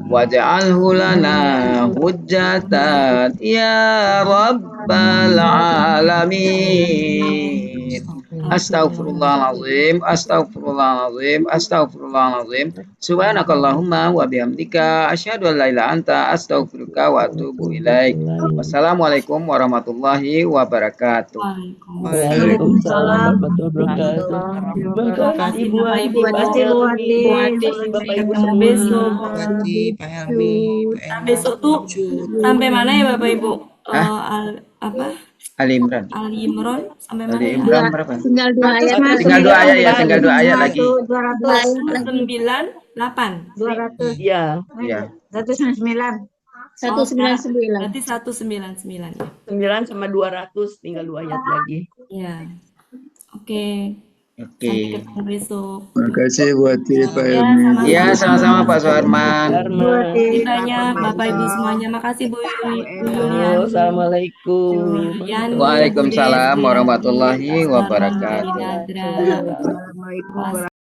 waj'alhu lana hujjatan ya rabbal alamin. Astaghfirullahaladzim, astaghfirullahaladzim, astaghfirullahaladzim. Subhanakallahumma wa bihamdika asyhadu an la ilaha anta astaghfiruka wa atubu ilaik. Wassalamualaikum warahmatullahi wabarakatuh. Waalaikumsalam warahmatullahi wabarakatuh. Terima kasih Bu Adi, Pak Helmi, Bapak Ibu semua. Besok. Pak Helmi, Besok tuh sampai mana ya Bapak Ibu? Apa? Ali Imran. Ali Imran sampai mana Ali ya? Imran berapa? Tinggal 2 ayat. Tinggal 2 ayat ya, tinggal 2 ayat lagi. 198. 200. Iya. Iya. 199. Berarti 199 ya. 9 sama 200 tinggal 2 ayat lagi. Ya. Oke. Oke. Sampai ketemu besok. Makasih buat Pak Ya, Helmi. Iya, sama-sama Pak Suharman. Terima banyak Bapak Ibu semuanya. Makasih Bu Yulian. Assalamualaikum. Yani, Waalaikumsalam Bu Des, Bu warahmatullahi Yandi, Pak Suharman, wabarakatuh. Nadra.